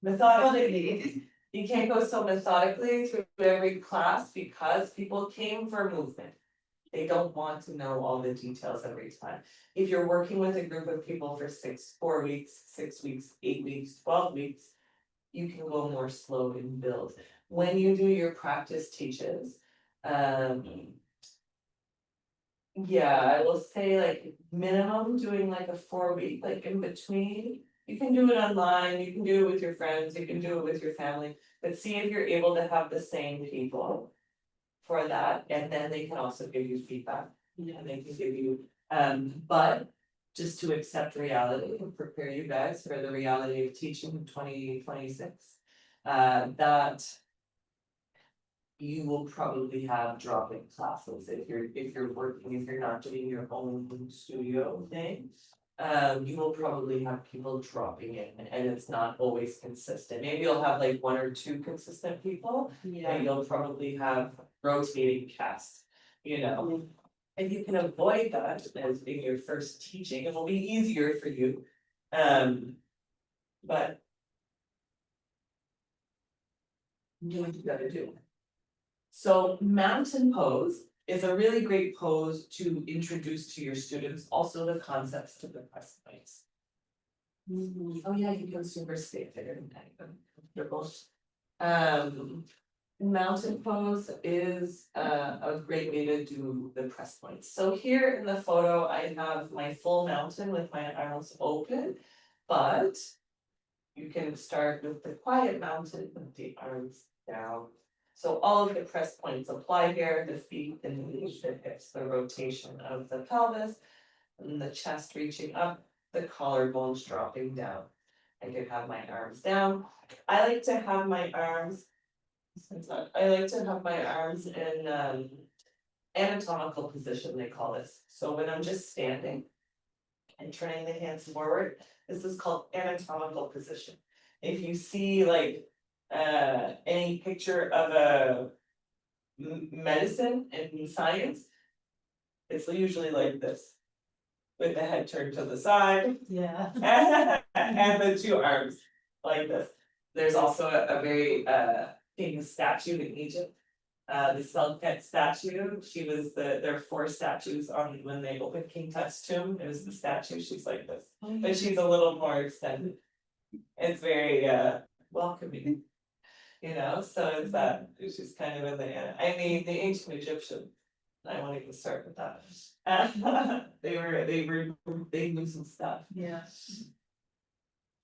methodically. You can't go so methodically through every class because people came for movement. They don't want to know all the details every time. If you're working with a group of people for 4 weeks, 6 weeks, 8 weeks, 12 weeks. You can go more slow and build. When you do your practice teaches, yeah, I will say like minimum doing like a 4 week, like in between. You can do it online, you can do it with your friends, you can do it with your family, but see if you're able to have the same people. For that, and then they can also give you feedback, and they can give you, but. Just to accept reality and prepare you guys for the reality of teaching in 2026. That. You will probably have drop-in classes if you're working, if you're not doing your own studio thing. You will probably have people dropping in and it's not always consistent, maybe you'll have like 1 or 2 consistent people. And you'll probably have rotating cast, you know. If you can avoid that as being your first teaching, it will be easier for you. But. Do what you gotta do. So mountain pose is a really great pose to introduce to your students, also the concepts to the press points. Oh yeah, you can super stay there and comfortable. Mountain pose is a great way to do the press points. So here in the photo, I have my full mountain with my arms open, but. You can start with the quiet mountain with the arms down. So all of the press points apply here, the feet, the knees, the hips, the rotation of the pelvis. And the chest reaching up, the collarbones dropping down. I could have my arms down. I like to have my arms. In anatomical position, they call this. So when I'm just standing. And turning the hands forward, this is called anatomical position. If you see like any picture of a medicine in science. It's usually like this. With the head turned to the side. Yeah. And the 2 arms like this. There's also a very famous statue in Egypt. The Selket statue, there are 4 statues on when they opened King Tut's tomb, it was the statue, she's like this, but she's a little more extended. It's very welcoming. You know, so it's that, she's kind of in the, I mean, the ancient Egyptian. I won't even start with that. They knew some stuff. Yeah.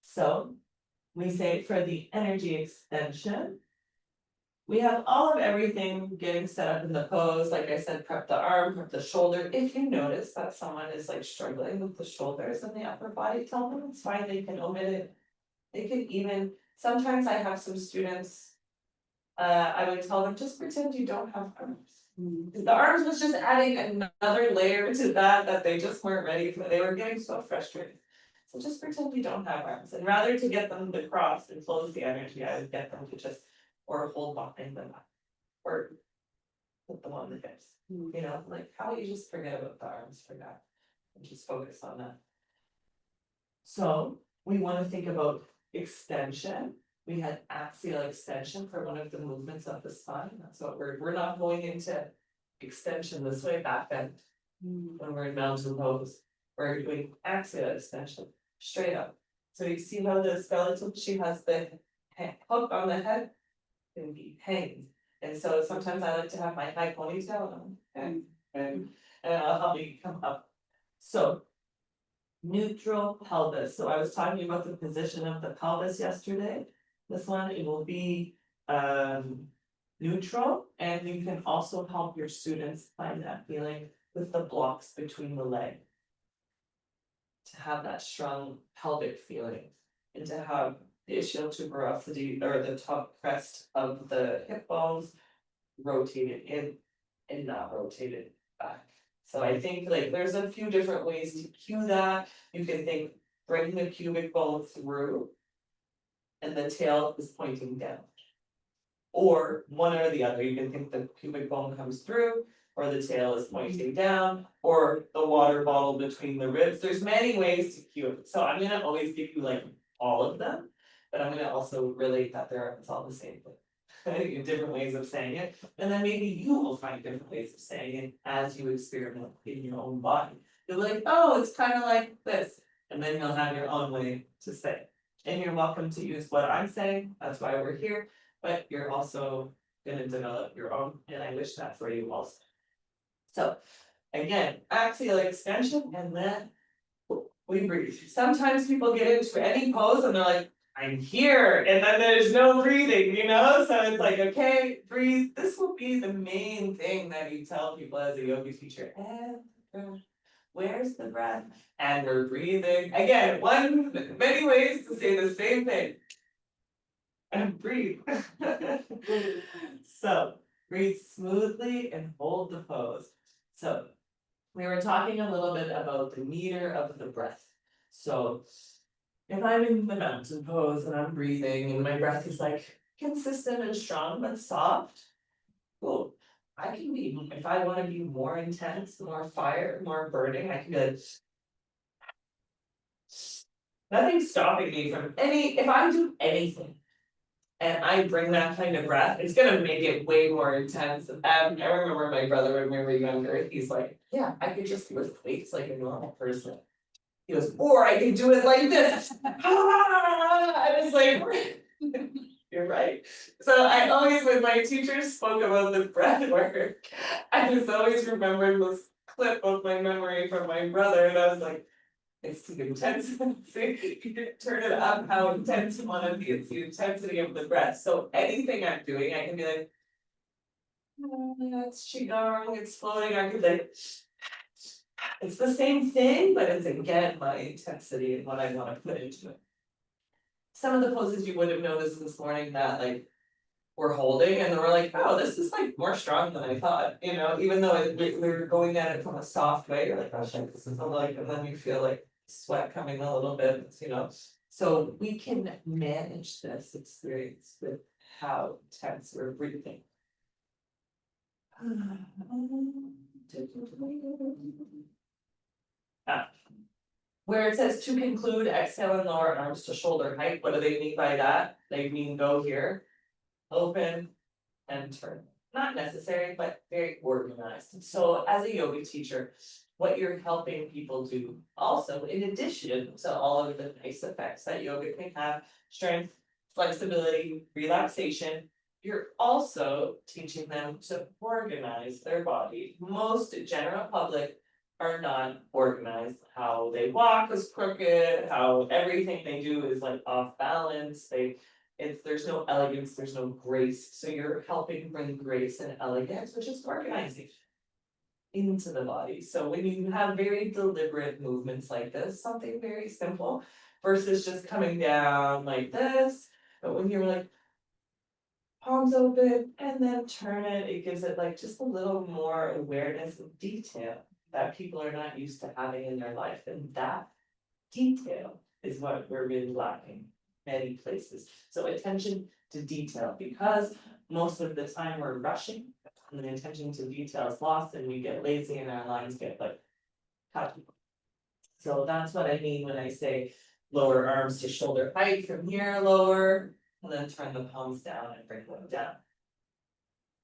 So, we say for the energy extension. We have all of everything getting set up in the pose, like I said, prep the arm, prep the shoulder, if you notice that someone is like struggling with the shoulders and the upper body, tell them it's fine, they can omit it. They can even, sometimes I have some students. I would tell them, just pretend you don't have arms. The arms was just adding another layer to that they just weren't ready for, they were getting so frustrated. So just pretend you don't have arms, and rather to get them to cross and close the energy, I would get them to just. Or hold behind them. Or. Put them on the hips, you know, like how about you just forget about the arms for that. And just focus on that. So, we wanna think about extension. We had axial extension for one of the movements of the spine, that's what we're not going into. Extension this way, back bend. when we're in mountain pose. We're doing axial extension, straight up. So you see how the skeletal, she has the hook on the head, and be hanging. And so sometimes I like to have my high ponytail on, and I'll help me come up. So. Neutral pelvis, so I was talking about the position of the pelvis yesterday. This one, it will be neutral, and you can also help your students find that feeling with the blocks between the leg. To have that strong pelvic feeling, and to have the ischial tuberosity or the top crest of the hip bones rotated in and not rotated back. So I think like there's a few different ways to cue that. You can think bring the pubic bone through. And the tail is pointing down. Or one or the other, you can think the pubic bone comes through, or the tail is pointing down, or the water bottle between the ribs. There's many ways to cue it. So I'm gonna always give you like all of them. But I'm gonna also relate that it's all the same thing. Different ways of saying it, and then maybe you will find different ways of saying it as you experiment in your own body. You'll be like, oh, it's kind of like this, and then you'll have your own way to say it. And you're welcome to use what I'm saying, that's why we're here, but you're also gonna develop your own, and I wish that for you also. So, again, axial extension, and then we breathe. Sometimes people get into any pose and they're like, I'm here, and then there's no breathing, so it's like, okay, breathe. This will be the main thing that you tell people as a yoga teacher, and where's the breath? And we're breathing. Again, many ways to say the same thing. And breathe. So, breathe smoothly and hold the pose. So, we were talking a little bit about the meter of the breath. So, if I'm in the mountain pose and I'm breathing and my breath is like consistent and strong but soft, cool. I can be, if I want to be more intense, more fire, more burning, I can be like. Nothing's stopping me from if I do anything. And I bring that kind of breath, it's gonna make it way more intense. I remember my brother when we were younger, he's like, yeah, I could just lift weights like a normal person. He goes, or I could do it like this. I was like, you're right. So I always, when my teachers spoke about the breath work, I just always remembered this clip of my memory from my brother, and I was like, it's the intensity, you can turn it up how intense you wanna be, it's the intensity of the breath, so anything I'm doing, I can be like. It's qigong, it's floating, I could like. It's the same thing, but it's again my intensity and what I wanna put into it. Some of the poses you would have noticed this morning that like. We're holding and then we're like, oh, this is like more strong than I thought, even though we're going at it from a soft way, you're like, oh shit, this is like, and then you feel like sweat coming a little bit, So we can manage this experience with how intense we're breathing. Where it says to conclude, exhale and lower arms to shoulder height, what do they mean by that? They mean go here, open, and turn. Not necessary, but very organized. So as a yoga teacher, what you're helping people do also, in addition to all of the nice effects that yoga can have, strength, flexibility, relaxation, you're also teaching them to organize their body. Most general public are not organized. How they walk is crooked, how everything they do is like off balance, there's no elegance, there's no grace, so you're helping bring grace and elegance, which is organization. Into the body, so when you have very deliberate movements like this, something very simple. Versus just coming down like this, but when you're like. Palms open and then turn it, it gives it like just a little more awareness of detail. That people are not used to having in their life, and that detail is what we're really lacking many places. So attention to detail, because most of the time we're rushing and the attention to detail is lost and we get lazy and our lines get like cut. So that's what I mean when I say lower arms to shoulder height, from here lower, and then turn the palms down and bring them down.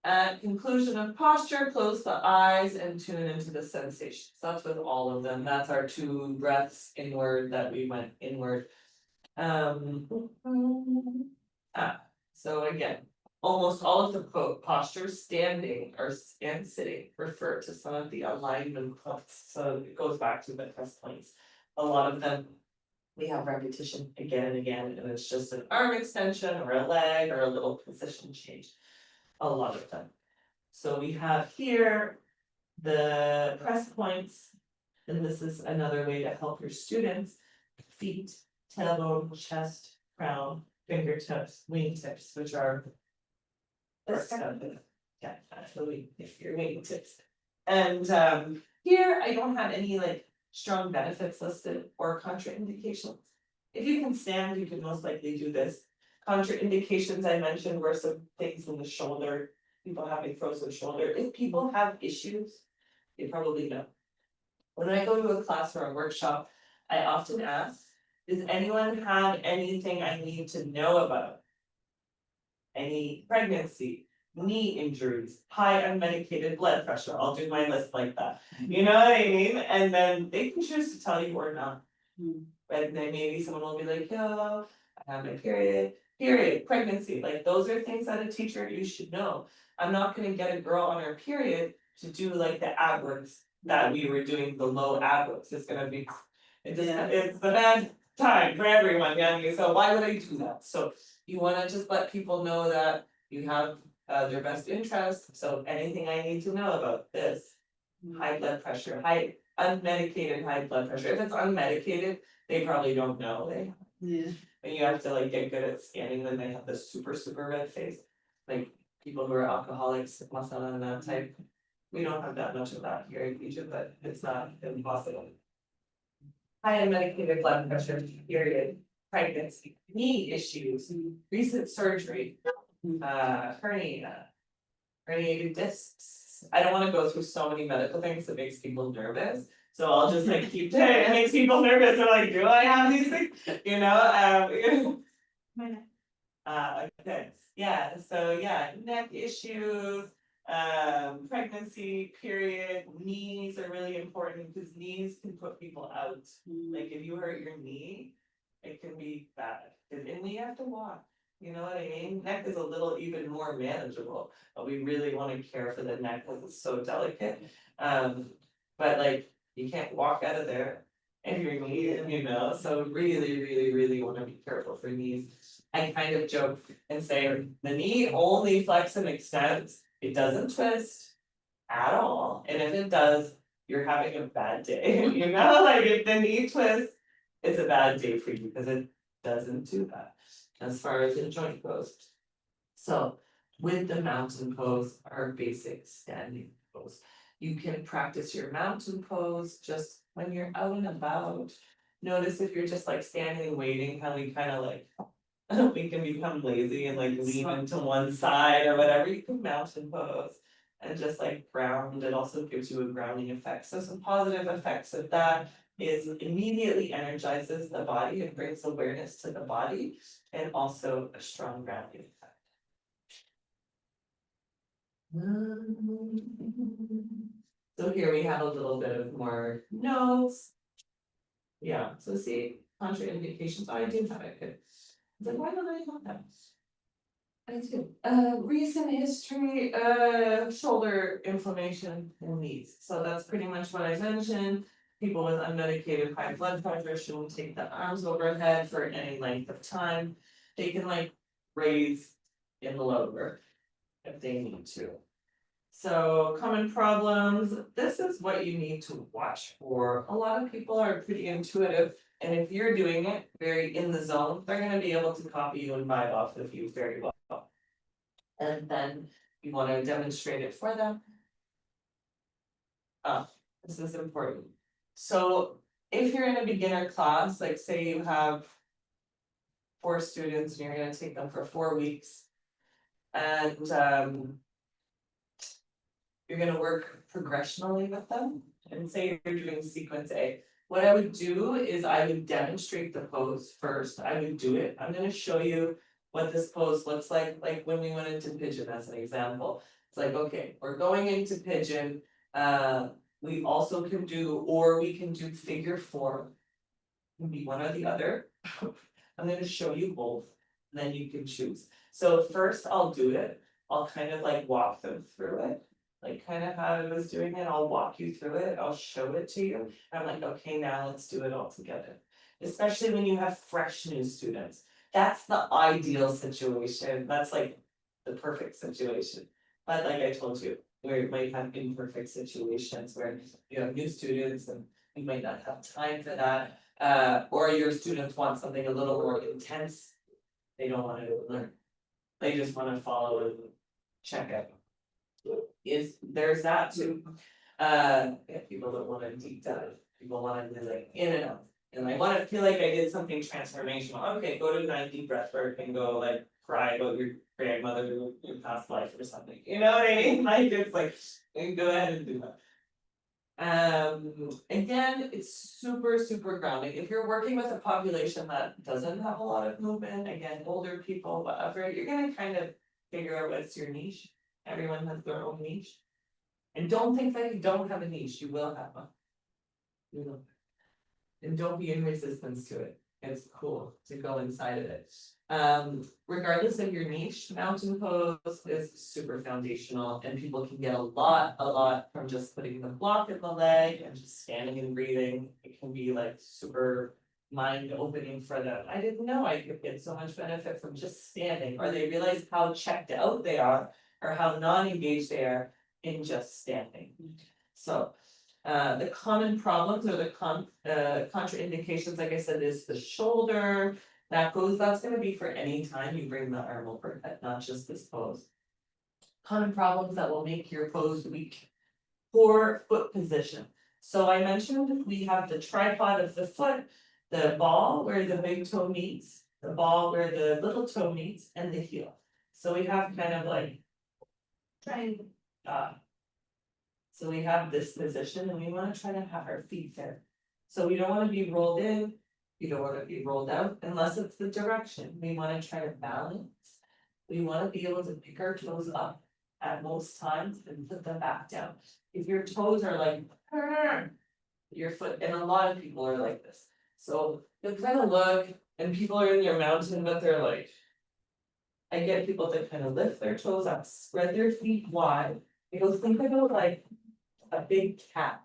At conclusion of posture, close the eyes and tune into the sensations. That's with all of them. That's our 2 breaths inward that we went inward. So again, almost all of the postures standing or and sitting refer to some of the alignment points. So it goes back to the test points. A lot of them, we have repetition again and again, and it's just an arm extension or a leg or a little position change. A lot of them. So we have here the press points. And this is another way to help your students. Feet, tailbone, chest, crown, fingertips, wingtips, which are. Yeah, actually, if your wingtips. And here I don't have any like strong benefits listed or contraindications. If you can stand, you can most likely do this. Contraindications I mentioned were some things in the shoulder, people having frozen shoulder. If people have issues, they probably know. When I go to a class or a workshop, I often ask, does anyone have anything I need to know about? Any pregnancy, knee injuries, high unmedicated blood pressure, I'll do my list like that, you know what I mean? And then they can choose to tell you or not. But then maybe someone will be like, yo, I have my period, pregnancy, like those are things that a teacher you should know. I'm not gonna get a girl on her period to do like the ab works that we were doing, the low ab works, it's gonna be. It's the bad time for everyone, yeah, so why would I do that? So you wanna just let people know that you have their best interest, so anything I need to know about this. High blood pressure, unmedicated high blood pressure, if it's unmedicated, they probably don't know, Yeah. and you have to like get good at scanning them, they have this super red face. Like people who are alcoholics, masala and that type. We don't have that much of that here in Egypt, but it's not impossible. High unmedicated blood pressure, period, pregnancy, knee issues, recent surgery, hernia, herniated discs. I don't wanna go through so many medical things that makes people nervous, so I'll just like keep, it makes people nervous, they're like, do I have these things? You know, okay, yeah, so yeah, neck issues. Pregnancy, period, knees are really important because knees can put people out. Like if you hurt your knee, it can be bad, and we have to walk, you know what I mean? Neck is a little even more manageable, but we really wanna care for the neck because it's so delicate. But like, you can't walk out of there. And your knee, you know, so really wanna be careful for knees. I kind of joke and say, the knee only flex and extends, it doesn't twist at all, and if it does, you're having a bad day, you know, like if the knee twists, it's a bad day for you, because it doesn't do that, as far as the joint goes. So, with the mountain pose, our basic standing pose, you can practice your mountain pose just when you're out and about. Notice if you're just like standing and waiting, how we kind of like. We can become lazy and like lean into one side or whatever, you can mountain pose. And just like ground, it also gives you a grounding effect, so some positive effects of that is immediately energizes the body and brings awareness to the body. And also a strong grounding effect. So here we have a little bit of more notes. Yeah, so see, contraindications, I do have it. Then why don't I have that? I do, recent history, shoulder inflammation and knees, so that's pretty much what I mentioned. People with unmedicated high blood pressure shouldn't take the arms overhead for any length of time. They can like raise in the lower if they need to. So common problems, this is what you need to watch for. A lot of people are pretty intuitive. And if you're doing it very in the zone, they're gonna be able to copy you and vibe off of you very well. And then you wanna demonstrate it for them. This is important. So if you're in a beginner class, like say you have 4 students and you're gonna take them for 4 weeks. And you're gonna work progressionally with them, and say you're doing sequence A. What I would do is I would demonstrate the pose first, I would do it, I'm gonna show you what this pose looks like when we went into pigeon as an example. It's like, okay, we're going into pigeon, we also can do, we can do figure four. Can be one or the other. I'm gonna show you both, then you can choose. So first I'll do it, I'll kind of like walk them through it. Like kind of how I was doing it, I'll walk you through it, I'll show it to you, I'm like, okay, now let's do it all together. Especially when you have fresh new students, that's the ideal situation, that's like the perfect situation. But like I told you, we might have imperfect situations where you have new students and you might not have time for that. Or your students want something a little more intense. They don't wanna learn. They just wanna follow and check it. There's that too. Yeah, people that wanna deep dive, people wanna be like in and out. And I wanna feel like I did something transformational, okay, go to 90 breath work and go like cry about your grandmother, your past life or something, you know what I mean? Like it's like, go ahead and do that. Again, it's super grounding, if you're working with a population that doesn't have a lot of movement, again, older people, whatever, you're gonna kind of figure out what's your niche. Everyone has their own niche. And don't think that you don't have a niche, you will have one. You will. And don't be in resistance to it, it's cool to go inside of it. Regardless of your niche, mountain pose is super foundational and people can get a lot from just putting the block in the leg and just standing and breathing. It can be like super mind opening for them. I didn't know I could get so much benefit from just standing, or they realize how checked out they are or how non-engaged they are in just standing. So the common problems or the contraindications, like I said, is the shoulder. That's gonna be for any time you bring the arm overhead, not just this pose. Common problems that will make your pose weak. Poor foot position. So I mentioned we have the tripod of the foot, the ball where the big toe meets, the ball where the little toe meets, and the heel. So we have kind of like triangle. So we have this position and we wanna try to have our feet there. So we don't wanna be rolled in, you don't wanna be rolled out unless it's the direction, we wanna try to balance. We wanna be able to pick our toes up at most times and put them back down. If your toes are like, your foot, and a lot of people are like this. So you'll kind of look and people are in their mountain, but they're like. I get people that kind of lift their toes up, spread their feet wide, because think about like a big cat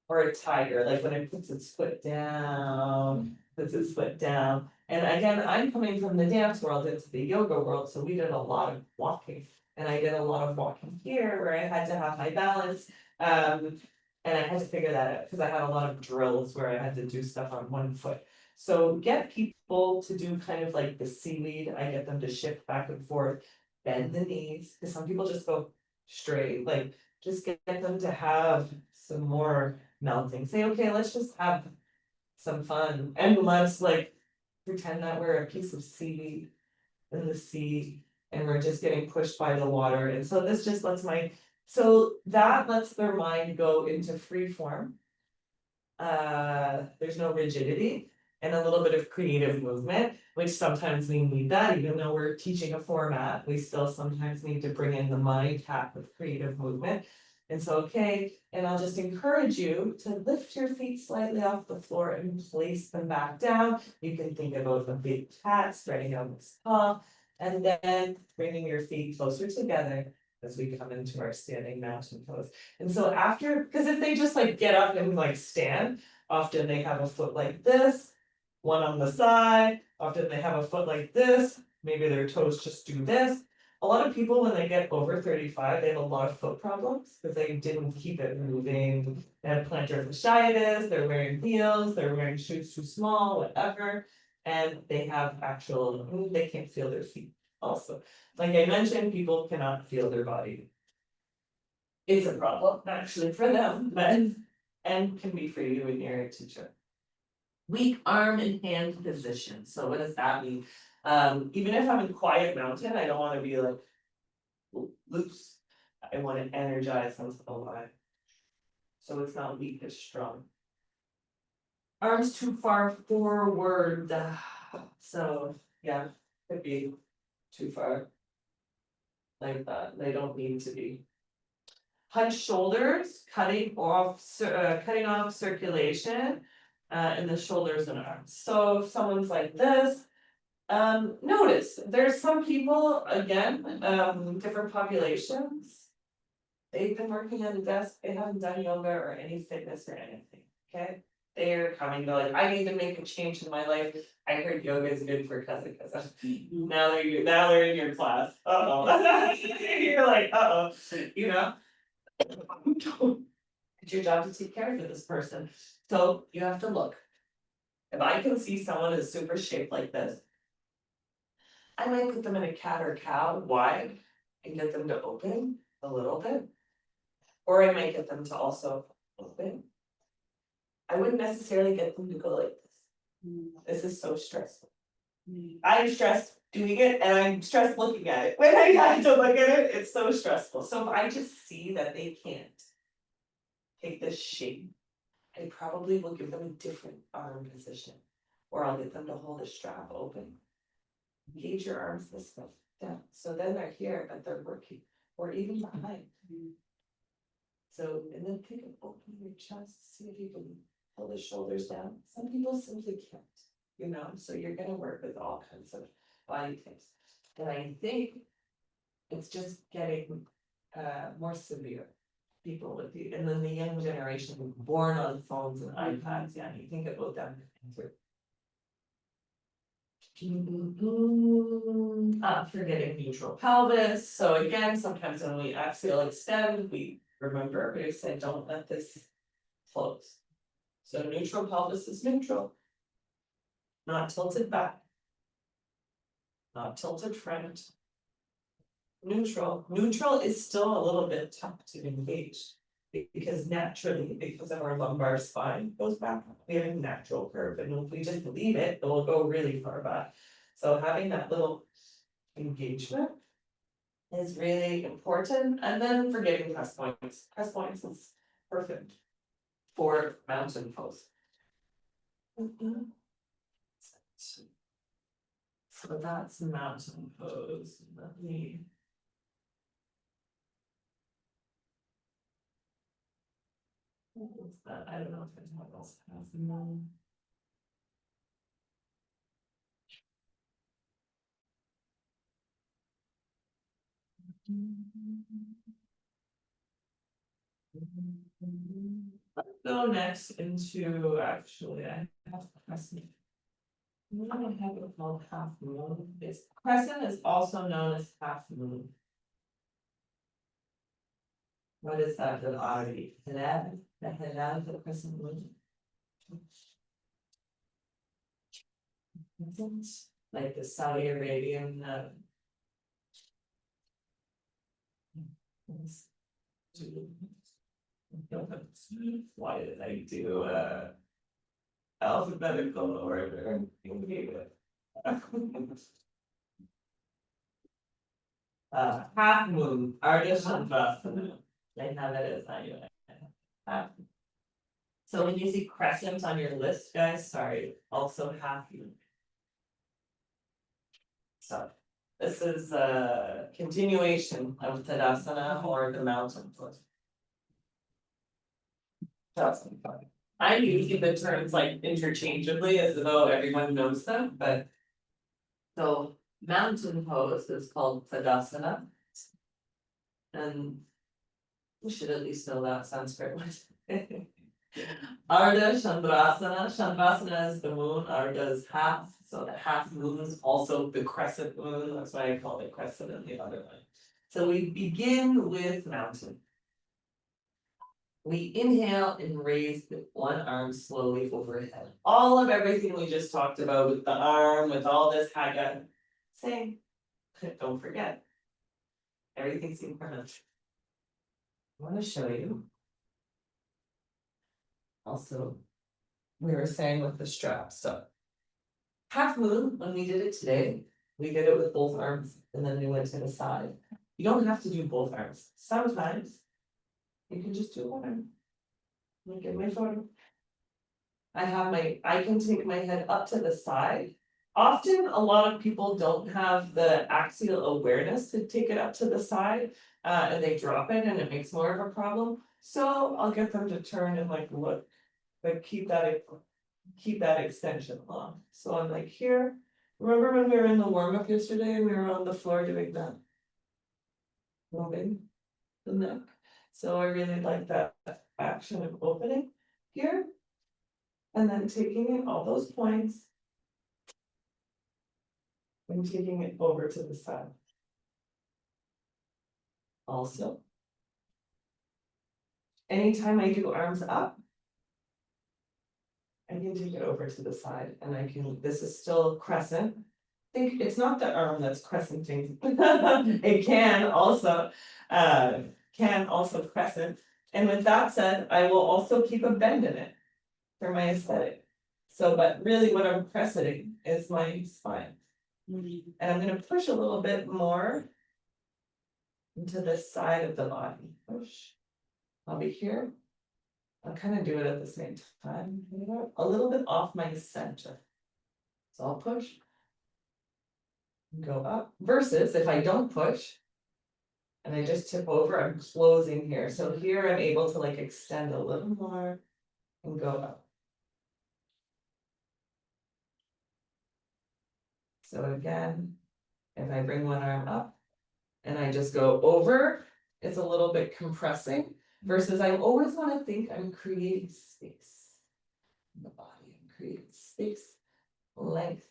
or a tiger, like when it puts its foot down, And again, I'm coming from the dance world into the yoga world, so we did a lot of walking. And I did a lot of walking here where I had to have my balance. And I had to figure that out because I had a lot of drills where I had to do stuff on one foot. So get people to do kind of like the seaweed, I get them to shift back and forth, bend the knees, because some people just go straight, like just get them to have some more melting, say, okay, let's just have some fun and let's like pretend that we're a piece of seaweed in the sea and we're just getting pushed by the water, and so this just lets that lets their mind go into free form. There's no rigidity and a little bit of creative movement, which sometimes we need that, even though we're teaching a format, we still sometimes need to bring in the mind tap of creative movement. And so, okay, and I'll just encourage you to lift your feet slightly off the floor and place them back down. You can think about a big cat spreading out its paw, and then bringing your feet closer together as we come into our standing mountain pose. And so after, because if they just like get up and like stand, often they have a foot like this, one on the side, often they have a foot like this, maybe their toes just do this. A lot of people, when they get over 35, they have a lot of foot problems because they didn't keep it moving. They have plantar fasciitis, they're wearing heels, they're wearing shoes too small, whatever. And they have they can't feel their feet also. Like I mentioned, people cannot feel their body. It's a problem actually for them, but and can be for you when you're a teacher. Weak arm and hand position, so what does that mean? Even if I'm in quiet mountain, I don't wanna be like loose. I wanna energize them alive. So it's not weak, it's strong. Arms too far forward, so yeah, could be too far. like that, they don't need to be. Hunch shoulders, cutting off circulation. In the shoulders and arms, so if someone's like this. Notice, there's some people, again, different populations. They've been working at a desk, they haven't done yoga or any fitness or anything, okay? They're coming, they're like, I need to make a change in my life, I heard yoga is good for kaza kaza. Now they're in your class, you're like, you know? It's your job to take care of this person, so you have to look. If I can see someone is super shaped like this. I might put them in a cat or cow wide and get them to open a little bit. Or I might get them to also open. I wouldn't necessarily get them to go like this. This is so stressful. I'm stressed doing it and I'm stressed looking at it. When I have to look at it, it's so stressful. So if I just see that they can't take this shape, I probably will give them a different arm position. Or I'll get them to hold a strap open. Engage your arms this way, down, so then they're here, but they're working, or even behind. So, and then think of opening your chest, see if you can pull the shoulders down, some people simply can't, you know, so you're gonna work with all kinds of body types. And I think it's just getting more severe. People with the, and then the young generation born on phones and iPads, yeah, you think about them. Forgetting neutral pelvis, so again, sometimes when we axial extend, we remember, we said, don't let this close. So neutral pelvis is neutral. Not tilted back. Not tilted front. Neutral is still a little bit tough to engage. Because naturally, because of our lumbar spine goes back, we have a natural curve, and if we just leave it, it will go really far back. So having that little engagement is really important, and then forgetting press points. Press points is perfect for mountain pose. So that's mountain pose. Let me. What's that? I don't know if anyone else has them. Let's go next into, actually, I have a crescent. I don't have it called half moon. This crescent is also known as half moon. What is that, the oddity? The hilal of the crescent moon? Like the Saudi Arabian, why did I do alphabetical order? Half moon, artist and Vasana. They have it as half. So when you see crescent on your list, guys, sorry, also half moon. So this is a continuation of Tadasana or the mountain pose. I'm using the terms like interchangeably as though everyone knows them, but. So mountain pose is called Tadasana. And we should at least know that Sanskrit one. Ardha Chandrasana, Chandrasana is the moon, Ardha is half, so the half moon is also the crescent moon, that's why I call it crescent and the other one. So we begin with mountain. We inhale and raise the one arm slowly overhead. All of everything we just talked about with the arm, with all this haga, same, don't forget. Everything's impermanent. I want to show you. Also, we were saying with the strap, so. Half moon, when we did it today, we did it with both arms and then we went to the side. You don't have to do both arms. Sometimes you can just do one arm. Look at my photo. I can take my head up to the side Often, a lot of people don't have the axial awareness to take it up to the side, and they drop it and it makes more of a problem. So I'll get them to turn and like look, but keep that extension long. So I'm like here, remember when we were in the warm up yesterday and we were on the floor doing that? Moving the neck. So I really like that action of opening here. And then taking in all those points. And taking it over to the side. Also. Anytime I do arms up. I can take it over to the side and I can, this is still crescent. Think it's not the arm that's crescenting. It can also crescent. And with that said, I will also keep a bend in it for my aesthetic. So, but really what I'm crescenting is my spine. And I'm gonna push a little bit more into this side of the body. Push. I'll be here. I'll kind of do it at the same time, a little bit off my center. So I'll push. Go up, versus if I don't push. And I just tip over, I'm closing here, so here I'm able to like extend a little more and go up. So again, if I bring one arm up and I just go over, it's a little bit compressing. Versus I always want to think I'm creating space in the body, I'm creating space, length.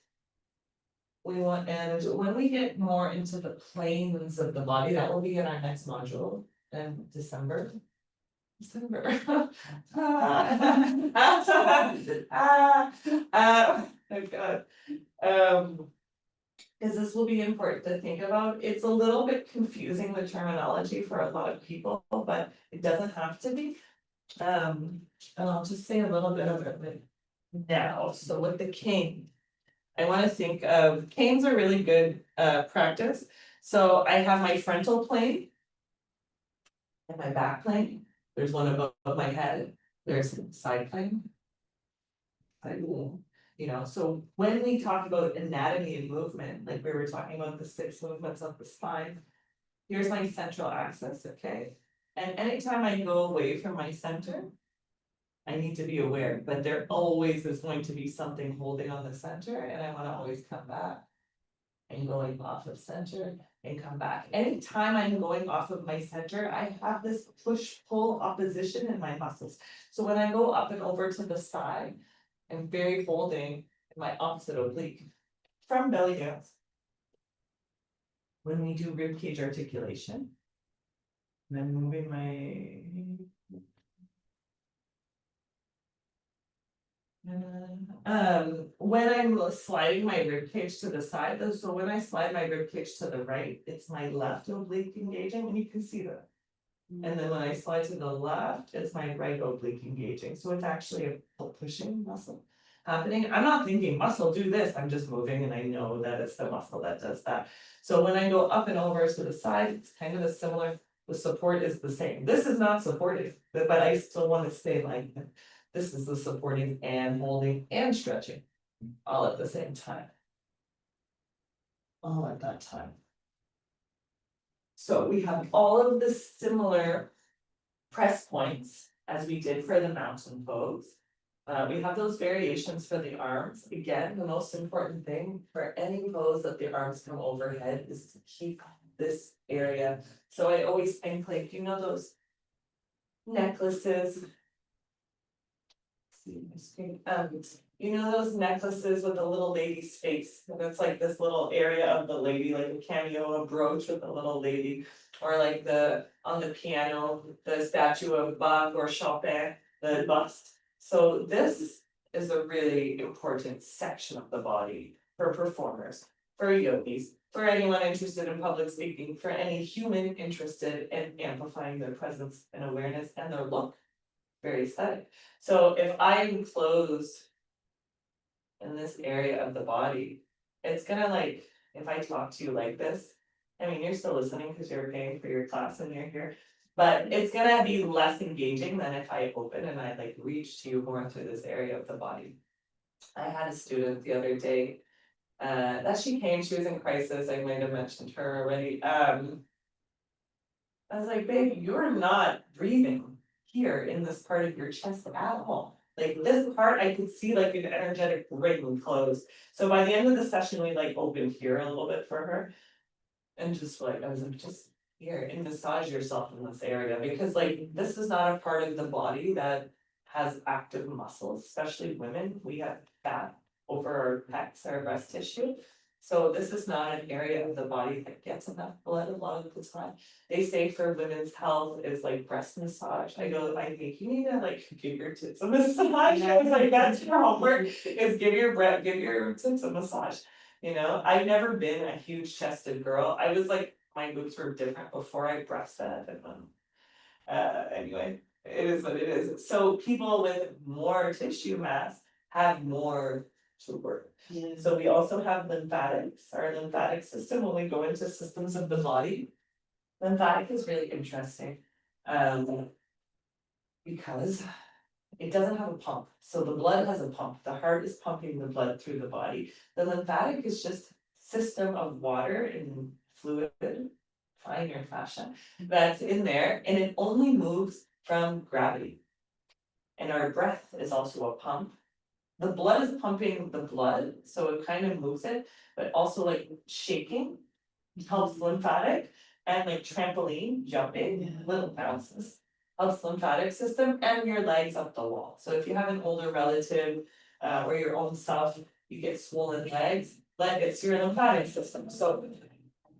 We want, and when we get more into the planes of the body, that will be in our next module in December. Oh God. Because this will be important to think about. It's a little bit confusing, the terminology for a lot of people, but it doesn't have to be. And I'll just say a little bit of it now. So with the cane, I want to think of, canes are really good practice. So I have my frontal plane and my back plane. There's one above my head. There's side plane. You know, so when we talk about anatomy and movement, like we were talking about the 6 movements of the spine, here's my central axis, okay? And anytime I go away from my center, I need to be aware, but there always is going to be something holding on the center, and I want to always come back. And going off of center and come back. Anytime I'm going off of my center, I have this push-pull opposition in my muscles. So when I go up and over to the side, I'm very holding my opposite oblique from belly down. When we do rib cage articulation, and I'm moving my when I'm sliding my rib cage to the side, though, so when I slide my rib cage to the right, it's my left oblique engaging, and you can see that. And then when I slide to the left, it's my right oblique engaging, so it's actually a pushing muscle happening. I'm not thinking muscle do this, I'm just moving and I know that it's the muscle that does that. So when I go up and over to the side, it's kind of a similar, the support is the same. This is not supportive, but I still want to stay like that. This is the supporting and holding and stretching all at the same time. All at that time. So we have all of the similar press points as we did for the mountain pose. We have those variations for the arms. Again, the most important thing for any pose that the arms come overhead is to keep this area. So I always think like, you know, those necklaces. See my screen. You know those necklaces with the little lady's face, and it's like this little area of the lady, like a cameo, a brooch with a little lady. Or like on the piano, the statue of Bach or Chopin, the bust. So this is a really important section of the body for performers, for yogis, for anyone interested in public speaking, for any human interested in amplifying their presence and awareness and their look. Very aesthetic. So if I'm closed in this area of the body, it's gonna like, if I talk to you like this, I mean, you're still listening because you're paying for your class and you're here, but it's gonna be less engaging than if I open and I like reach to you more through this area of the body. I had a student the other day, That she came, she was in crisis, I might have mentioned her already, I was like, babe, you're not breathing here in this part of your chest at all. Like this part, I could see like an energetic ring close. So by the end of the session, we like opened here a little bit for her. And just like, I was like, just here and massage yourself in this area, because like, this is not a part of the body that has active muscles, especially women, we have fat over our pecs, our breast tissue. So this is not an area of the body that gets enough blood a lot of the time. They say for women's health is like breast massage. I go, I think you need to like give your tits a massage. I was like, that's your homework, is give your tits a massage. You know, I've never been a huge chested girl. I was like, my boobs were different before I breastfed and anyway, it is what it is. So people with more tissue mass have more to work. Yeah. So we also have lymphatics, our lymphatic system, when we go into systems of the body. Lymphatic is really interesting. Because it doesn't have a pump, so the blood has a pump, the heart is pumping the blood through the body. The lymphatic is just system of water and fluid, finer fascia, that's in there, and it only moves from gravity. And our breath is also a pump. The blood is pumping the blood, so it kind of moves it, but also like shaking helps lymphatic, and like trampoline, jumping, little bounces. Helps lymphatic system and your legs up the wall. So if you have an older relative, or your own self, you get swollen legs, it's your lymphatic system, so.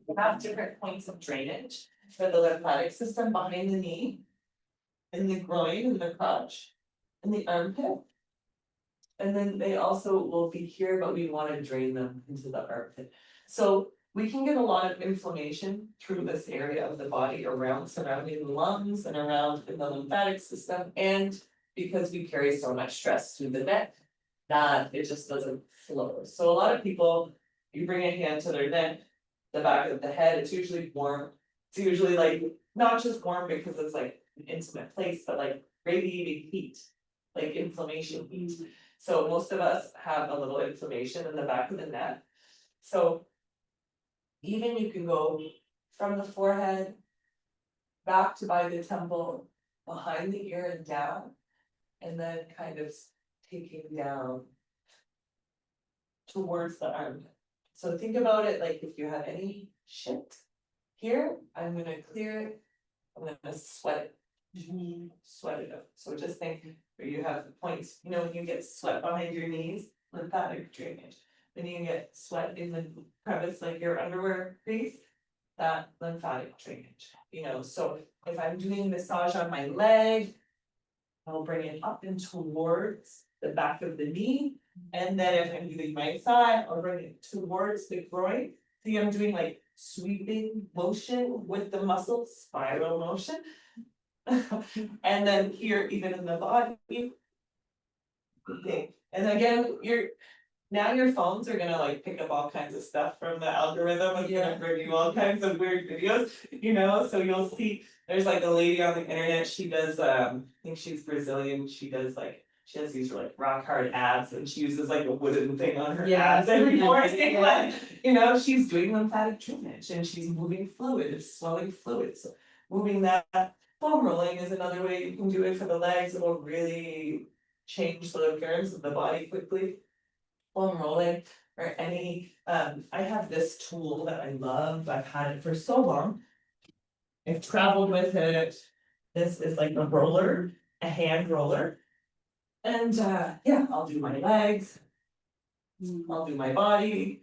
You have different points of drainage for the lymphatic system behind the knee. In the groin, in the crotch, in the armpit. And then they also will be here, but we wanna drain them into the armpit. So we can get a lot of inflammation through this area of the body around surrounding the lungs and around in the lymphatic system, and because we carry so much stress through the neck, that it just doesn't flow. So a lot of people, you bring a hand to their neck, the back of the head, it's usually warm. It's usually like, not just warm because it's like an intimate place, but like radiating heat, like inflammation heat. So most of us have a little inflammation in the back of the neck. So even you can go from the forehead back to by the temple, behind the ear and down, and then kind of taking down towards the armpit. So think about it like if you have any shit here, I'm gonna clear it, I'm gonna sweat it. Sweat it up, so just think where you have the points, you know, when you get sweat behind your knees, lymphatic drainage. When you get sweat in the crevice like your underwear crease, that lymphatic drainage, you know, so if I'm doing massage on my leg. I'll bring it up and towards the back of the knee, and then if I'm doing my thigh, I'll bring it towards the groin. See, I'm doing like sweeping motion with the muscles, spiral motion. And then here, even in the body. Okay, and again, now your phones are gonna like pick up all kinds of stuff from the algorithm, it's gonna bring you all kinds of weird videos, you know, so you'll see. There's like a lady on the internet, she does, I think she's Brazilian, she has these like rock hard abs, and she uses like a wooden thing on her abs every morning, like, you know, she's doing lymphatic drainage and she's moving fluid, it's swelling fluid, so. Moving that, foam rolling is another way you can do it for the legs, it will really change the appearance of the body quickly. Foam rolling or any, I have this tool that I love, I've had it for so long. I've traveled with it, this is like a roller, a hand roller. And yeah, I'll do my legs, I'll do my body,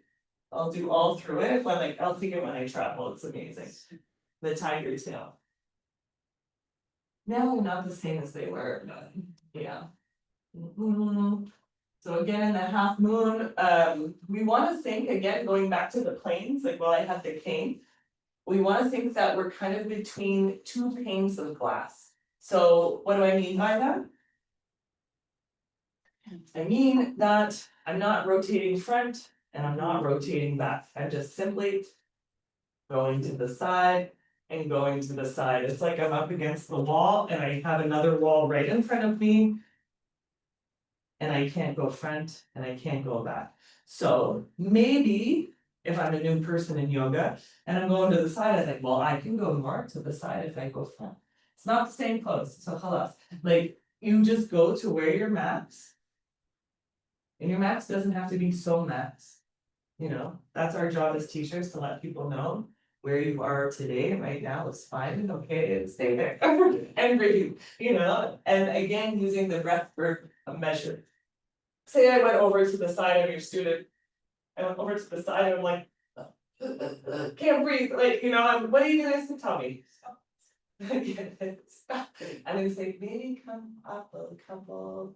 I'll do all through it, but like, I'll take it when I travel, it's amazing. The tiger tail. Now they're not the same as they were, but yeah. So again, in the half moon, we wanna think, again, going back to the planes, like while I had the cane. We wanna think that we're kind of between two panes of glass. So what do I mean by that? I mean that I'm not rotating front and I'm not rotating back, I'm just simply. Going to the side and going to the side, it's like I'm up against the wall and I have another wall right in front of me. And I can't go front and I can't go back. So maybe if I'm a new person in yoga and I'm going to the side, I think, well, I can go more to the side if I go front. It's not the same pose, so halas, like you just go to where your max. And your max doesn't have to be so max. You know, that's our job as teachers to let people know where you are today, right now is fine and okay, and stay there. And breathe, you know, and again, using the breath for a measure. Say I went over to the side of your student. I went over to the side and I'm like. Can't breathe, like, you know, what are you gonna tell me? Stop. Stop. I'm gonna say, maybe come up a couple.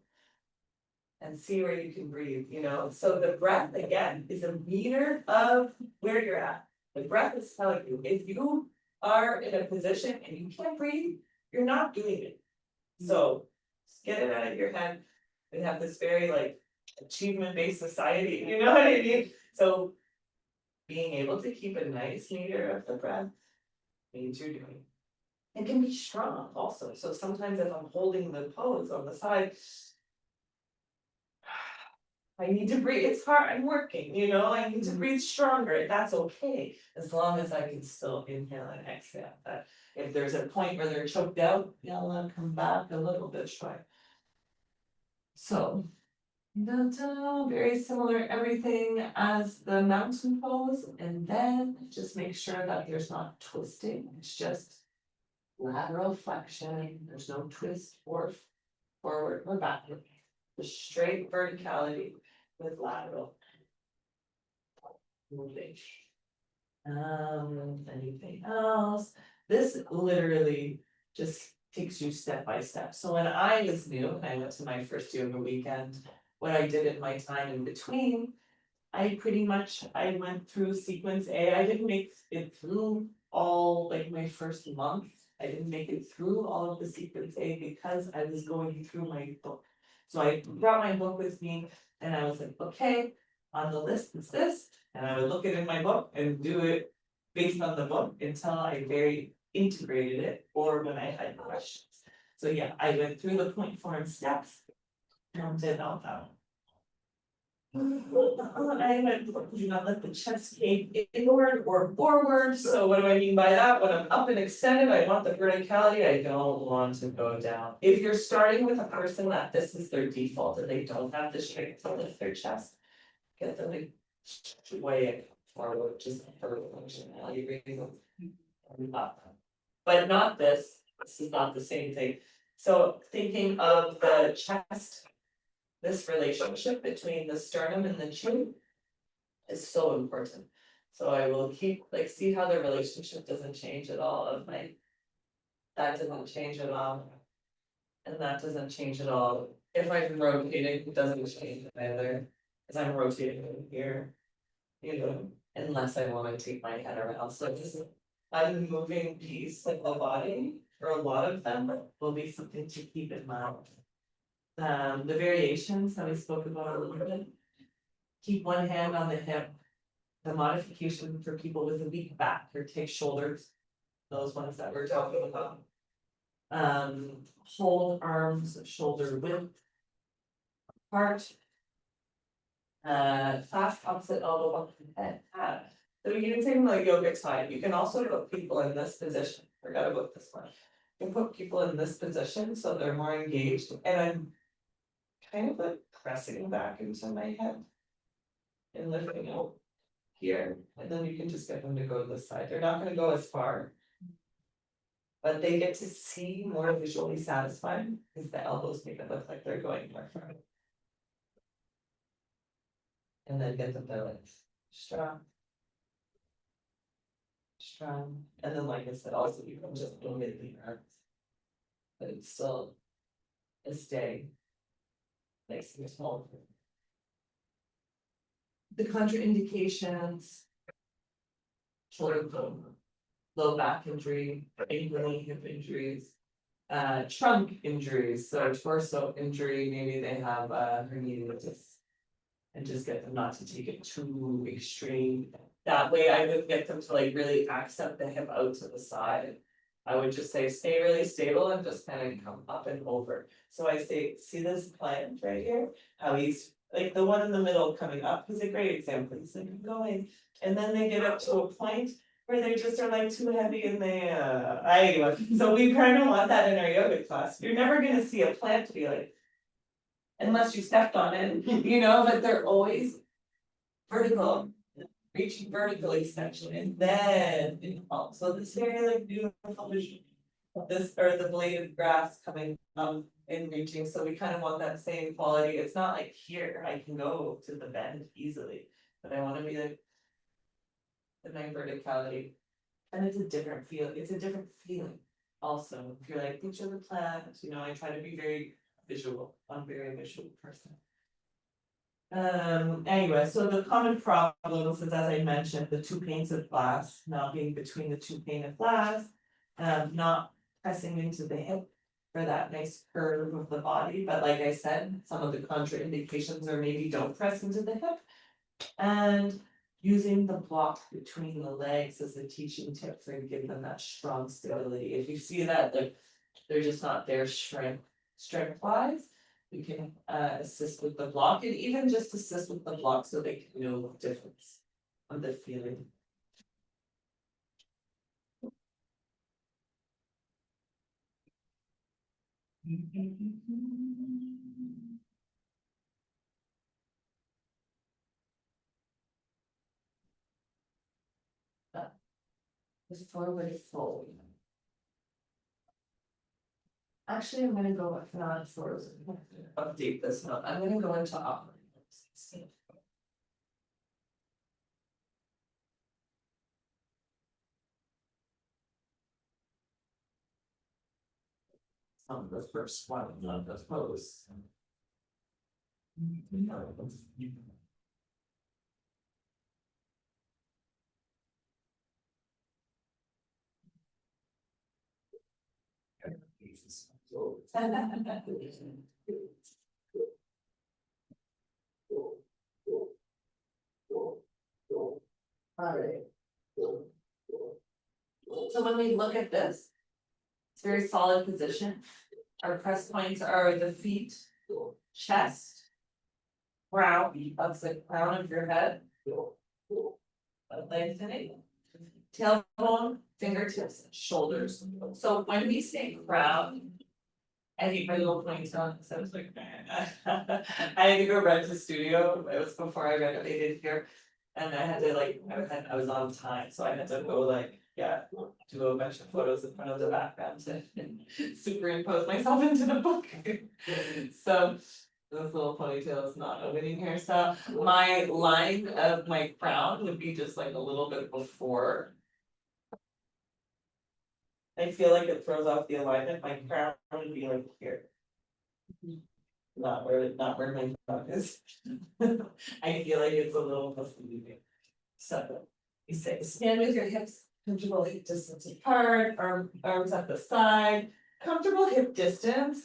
And see where you can breathe, you know, so the breath again is a meter of where you're at. The breath is telling you, if you are in a position and you can't breathe, you're not doing it. So just get it out of your head. We have this very like achievement-based society, you know what I mean? So being able to keep a nice meter of the breath means you're doing. It can be strong also, so sometimes if I'm holding the pose on the side. I need to breathe, it's hard, I'm working, you know, I need to breathe stronger, that's okay, as long as I can still inhale and exhale, but if there's a point where they're choked out, you'll come back a little bit short. So. Very similar everything as the mountain pose, and then just make sure that there's not twisting, it's just. Lateral flexion, there's no twist or forward or backward, just straight verticality with lateral. Moving. Anything else? This literally just takes you step by step. So when I was new, and I went to my first yoga weekend, what I did in my time in between. I pretty much, I went through sequence A, I didn't make it through all, like my first month. I didn't make it through all of the sequence A because I was going through my book. So I brought my book with me and I was like, okay, on the list is this, and I would look it in my book and do it based on the book until I very integrated it or when I had questions. So yeah, I went through the point form steps and did all that. I went, do not let the chest cave inward or forward, so what do I mean by that? When I'm up and extended, I want the verticality, I don't want to go down. If you're starting with a person that this is their default and they don't have the strength to lift their chest. Get them to way it forward, just for functionality reasons. But not this is not the same thing. So thinking of the chest. This relationship between the sternum and the chin is so important. So I will keep, like, see how the relationship doesn't change at all of my. That doesn't change at all. And that doesn't change at all. If I'm rotating, it doesn't change either, cause I'm rotating here. You know, unless I wanna take my head around, so this is a moving piece of the body, or a lot of them will be something to keep in mind. The variations that we spoke about a little bit. Keep one hand on the hip. The modification for people with a weak back or take shoulders. Those ones that we're talking about. Hold arms shoulder width. Apart. Fast opposite elbow up to head. So using the yoga side, you can also put people in this position. Forgot about this one. You can put people in this position so they're more engaged, and I'm kind of like pressing back into my head. And lifting out here, and then you can just get them to go to this side, they're not gonna go as far. But they get to see more visually satisfying, because the elbows make it look like they're going more far. And then get them to like strong. Strong, and then like I said, also you can just omit the arms. But it's still a stay. Nice and small. The contraindications. Shoulder bone, low back injury, ankle hip injuries. Trunk injuries, so torso injury, maybe they have herniatus. And just get them not to take it too extreme. That way I would get them to like really accent the hip out to the side. I would just say stay really stable and just kind of come up and over. So I say, see this plant right here? How he's, like the one in the middle coming up, he's a great example, he's like going, and then they get up to a point where they just are like too heavy and they, anyway, so we kind of want that in our yoga class, you're never gonna see a plant be like. Unless you stepped on it, but they're always vertical, reaching vertical extension and then it falls, so this very like beautiful vision. Of this or the blade of grass coming up and reaching, so we kind of want that same quality, it's not like here, I can go to the bend easily. But I wanna be like. The my verticality. And it's a different feeling. Also, if you're like, picture the plant, I try to be very visual, I'm a very visual person. Anyway, so the common problems is, as I mentioned, the two panes of glass, not being between the two pane of glass. Not pressing into the hip for that nice curve of the body, but like I said, some of the contraindications are maybe don't press into the hip. And using the block between the legs as a teaching tip for giving them that strong stability. If you see that, like, they're just not there strength wise. We can assist with the block and even just assist with the block so they can know the difference of the feeling. This forward fold. Actually, I'm gonna go with not frozen. Update this note. I'm gonna go into operating. On the first one, not the pose. Alright. So when we look at this, it's very solid position. Our press points are the feet, chest, brow, that's the crown of your head. Lengthening, tailbone, fingertips, shoulders. So when we say crown. I think my little ponytail, so I was like, I had to go rent a studio, it was before I renovated here. And I had to like, I was on time, so I had to go like, do a bunch of photos in front of the background to superimpose myself into the book. So this little ponytail is not a winning hairstyle. My line of my crown would be just like a little bit before. I feel like it throws off the alignment, my crown would be like here. Not where my crown is. I feel like it's a little misleading. So, you say, stand with your hips comfortable hip distance apart, arms at the side, comfortable hip distance.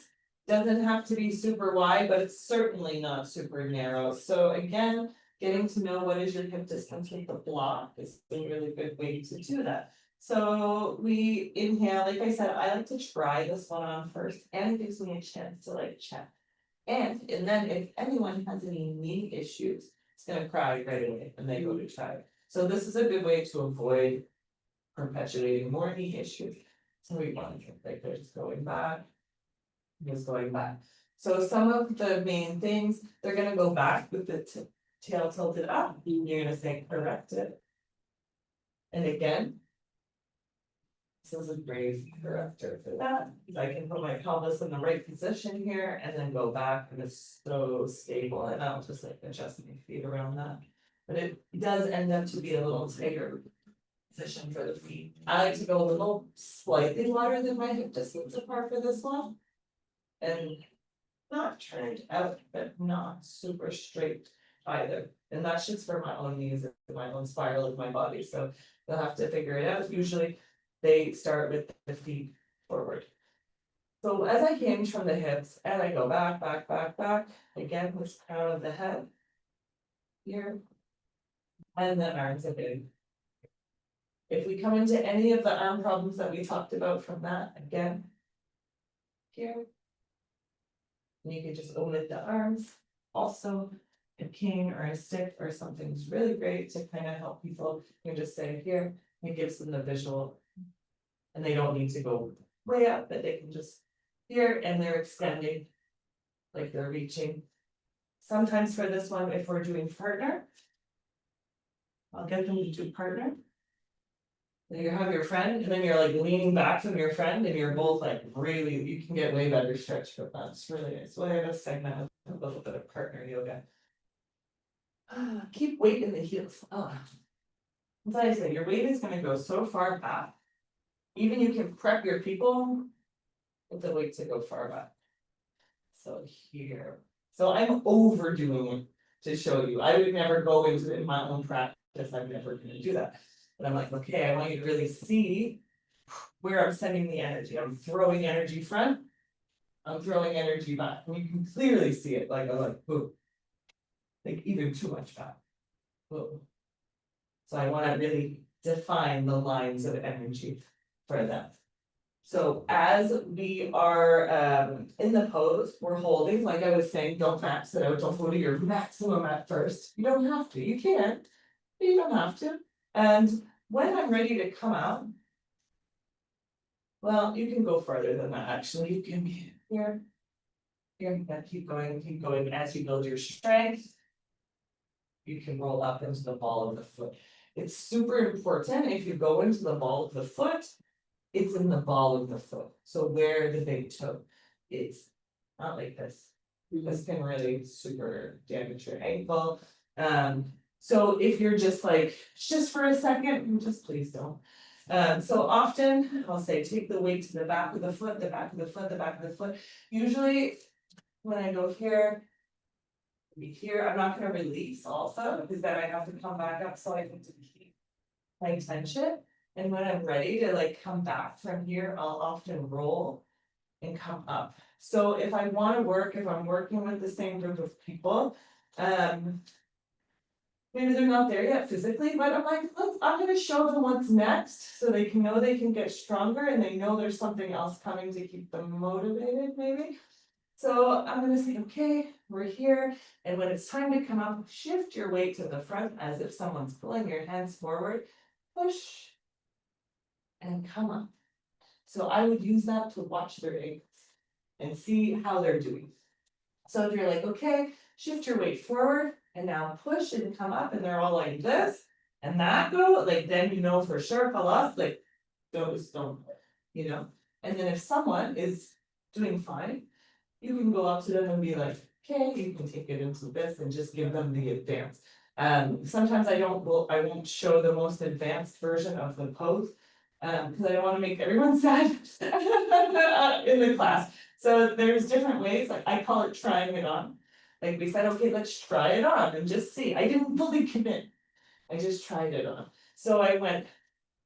Doesn't have to be super wide, but it's certainly not super narrow, so again, getting to know what is your hip distance with the block is a really good way to do that. So we inhale, like I said, I like to try this one on first, and it gives me a chance to like check. And then if anyone has any knee issues, it's gonna cry right away when they go to try it. So this is a good way to avoid perpetuating more knee issues. So we want to like they're just going back. Just going back. So some of the main things, they're gonna go back with the tail tilted up, you're gonna say correct it. And again. This is a brave corrector for that, I can put my pelvis in the right position here and then go back and it's so stable and I'll just like adjust my feet around that. But it does end up to be a little tighter position for the feet. I like to go a little slightly wider than my hip distance apart for this one. And not turned out, but not super straight either. And that's just for my own knees and my own spiral of my body, so you'll have to figure it out. Usually they start with the feet forward. So as I hinge from the hips and I go back, again, this crown of the head. Here. And then arms are big. If we come into any of the arm problems that we talked about from that, again. Here. And you can just omit the arms, also. A cane or a stick or something's really great to kind of help people, you just say here, it gives them the visual. And they don't need to go way up, but they can just here and they're extending. Like they're reaching. Sometimes for this one, if we're doing partner. I'll get them to do partner. Then you have your friend and then you're like leaning back from your friend and you're both like really, you can get way better stretch from that. It's really nice. So I have a segment of a little bit of partner yoga. Keep weight in the heels. As I say, your weight is gonna go so far back. Even you can prep your people with the weight to go far back. So here, so I'm overdoing it to show you. I would never go into it in my own practice. I'm never gonna do that. But I'm like, okay, I want you to really see where I'm sending the energy. I'm throwing energy front. I'm throwing energy back. And you can clearly see it. Like I'm like, boom. Like even too much back. Boom. So I want to really define the lines of energy for them. So as we are in the pose, we're holding, like I was saying, don't max it out, don't go to your maximum at first. You don't have to, you can, but you don't have to. And when I'm ready to come out, well, you can go farther than that, actually, you can be here. Here, keep going as you build your strength. You can roll up into the ball of the foot. It's super important if you go into the ball of the foot, it's in the ball of the foot. So where the big toe is, not like this. This can really super damage your ankle. So if you're just like, just for a second, just please don't. So often I'll say, take the weight to the back of the foot, the back of the foot, the back of the foot. Usually when I go here, I'm not gonna release also, because then I have to come back up, so I need to keep my tension. And when I'm ready to like come back from here, I'll often roll and come up. So if I wanna work, if I'm working with the same group of people, maybe they're not there yet physically, but I'm like, I'm gonna show them what's next, so they can know they can get stronger and they know there's something else coming to keep them motivated, maybe. So I'm gonna say, okay, we're here, and when it's time to come up, shift your weight to the front as if someone's pulling your hands forward, push. And come up. So I would use that to watch their ankles and see how they're doing. So if you're like, okay, shift your weight forward and now push and come up, and they're all like this and that go, like then you know for sure, Halas, like don't, you know. And then if someone is doing fine, you can go up to them and be like, okay, you can take it into this and just give them the advance. Sometimes I won't show the most advanced version of the pose. Because I don't want to make everyone sad in the class. So there's different ways, like I call it trying it on. Like we said, okay, let's try it on and just see. I didn't fully commit. I just tried it on. So I went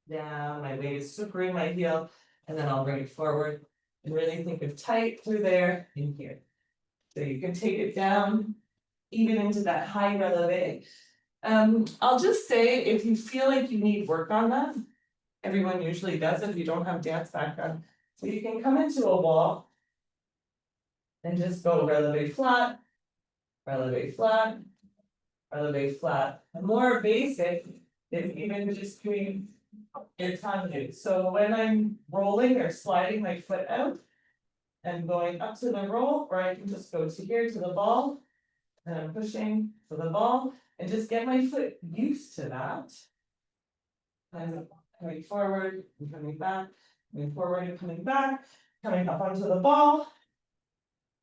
down, my weight is super in my heel, and then I'll bring it forward and really think of tight through there and here. So you can take it down, even into that high releve. I'll just say, if you feel like you need work on that, everyone usually does if you don't have dance background. So you can come into a wall and just go releve flat, releve flat, releve flat. The more basic is even just doing your tongue. So when I'm rolling or sliding my foot out, I'm going up to the roll, or I can just go to here to the ball, and I'm pushing to the ball, and just get my foot used to that. I'm coming forward and coming back, coming forward and coming back, coming up onto the ball.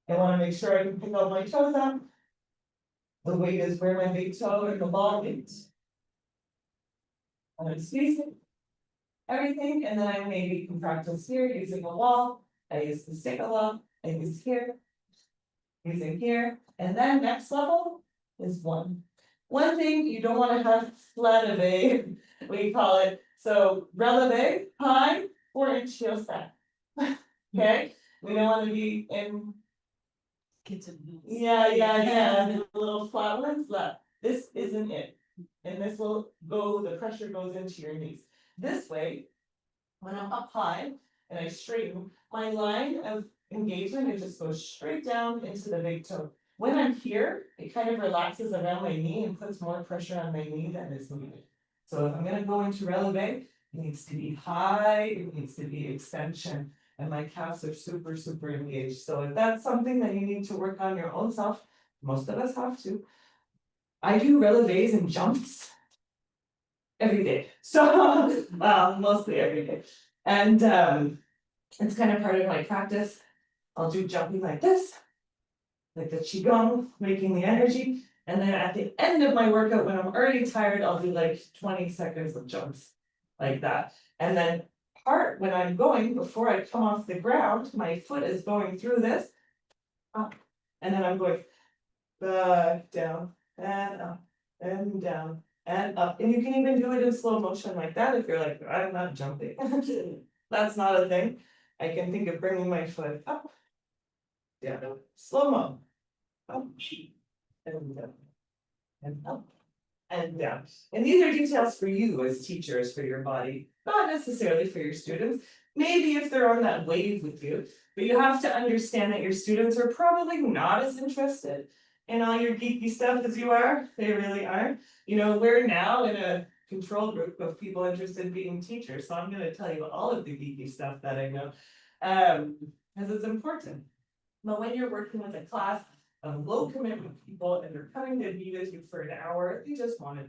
I want to make sure I can pick up my toes up. The weight is where my big toe and the ball meets. I'm squeezing everything, and then I maybe can practice here using a wall. I use the stick a lot, I use here, using here, and then next level is one. One thing you don't want to have releve, we call it. So releve, high, 4-inch heel step. Okay, we don't want to be in. Yeah, the little flat ones left. This isn't it. And this will go, the pressure goes into your knees. this way, when I'm up high and I straighten, my line of engagement, it just goes straight down into the big toe. When I'm here, it kind of relaxes around my knee and puts more pressure on my knee than is needed. So if I'm gonna go into releve, it needs to be high, it needs to be extension, and my calves are super, super engaged. So if that's something that you need to work on your own self, most of us have to. I do releves and jumps every day. So, mostly every day. And it's kind of part of my practice. I'll do jumping like this, like the qigong, making the energy. And then at the end of my workout, when I'm already tired, I'll do like 20 seconds of jumps like that. And then when I'm going, before I come off the ground, my foot is going through this, up, and then I'm going back, down, and up, and down, and up. And you can even do it in slow motion like that if you're like, I'm not jumping. That's not a thing. I can think of bringing my foot up, down, slow-mo, up, and down, and up, and down. And these are details for you as teachers, for your body, not necessarily for your students. Maybe if they're on that wave with you, but you have to understand that your students are probably not as interested in all your geeky stuff as you are. They really aren't. You know, we're now in a control group of people interested in being teachers, so I'm gonna tell you all of the geeky stuff that I know. Because it's important. But when you're working with a class of low commitment people and they're coming to be with you for an hour, they just want a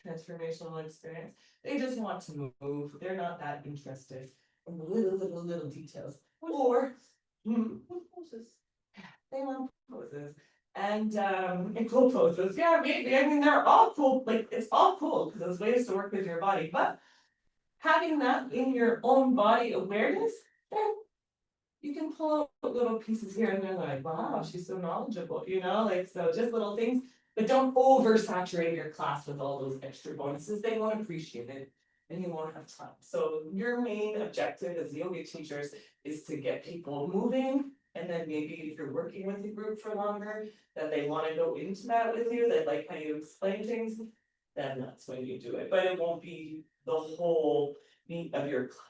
transformational experience. They just want to move. They're not that interested in the little details. Or poses. They want poses. And cool poses. Yeah, maybe. I mean, they're all cool. Like, it's all cool because there's ways to work with your body. But having that in your own body awareness, then you can pull out little pieces here and there, like, wow, she's so knowledgeable, you know, like, so just little things, but don't oversaturate your class with all those extra bonuses. They won't appreciate it and you won't have time. So your main objective as yoga teachers is to get people moving. And then maybe if you're working with the group for longer, that they want to go into that with you, they like how you explain things, then that's when you do it. But it won't be the whole meat of your class.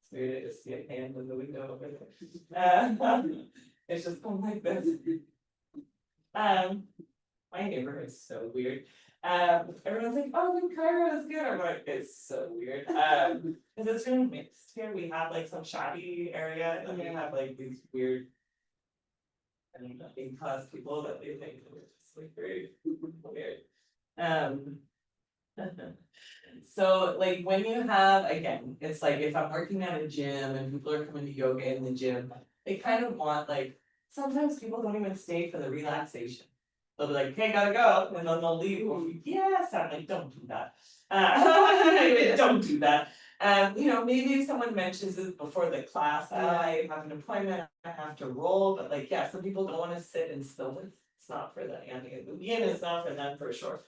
It's weird to just see a hand in the window over there. It's just going like this. My neighborhood's so weird. Everyone's like, oh, New Cairo is good. I'm like, it's so weird. Because it's really mixed here. We have like some shabby area, and then we have like these weird, I don't know, in-class people that they think are just like very weird. So like when you have, again, it's like if I'm working at a gym and people are coming to yoga in the gym, they kind of want like, sometimes people don't even stay for the relaxation. They'll be like, hey, gotta go, and then they'll leave, or yes, I'm like, don't do that. Don't do that. You know, maybe if someone mentions it before the class, I have an appointment, I have to roll, but like, yeah, some people don't wanna sit in stillness. It's not for them, I mean, the yin is not for them for sure.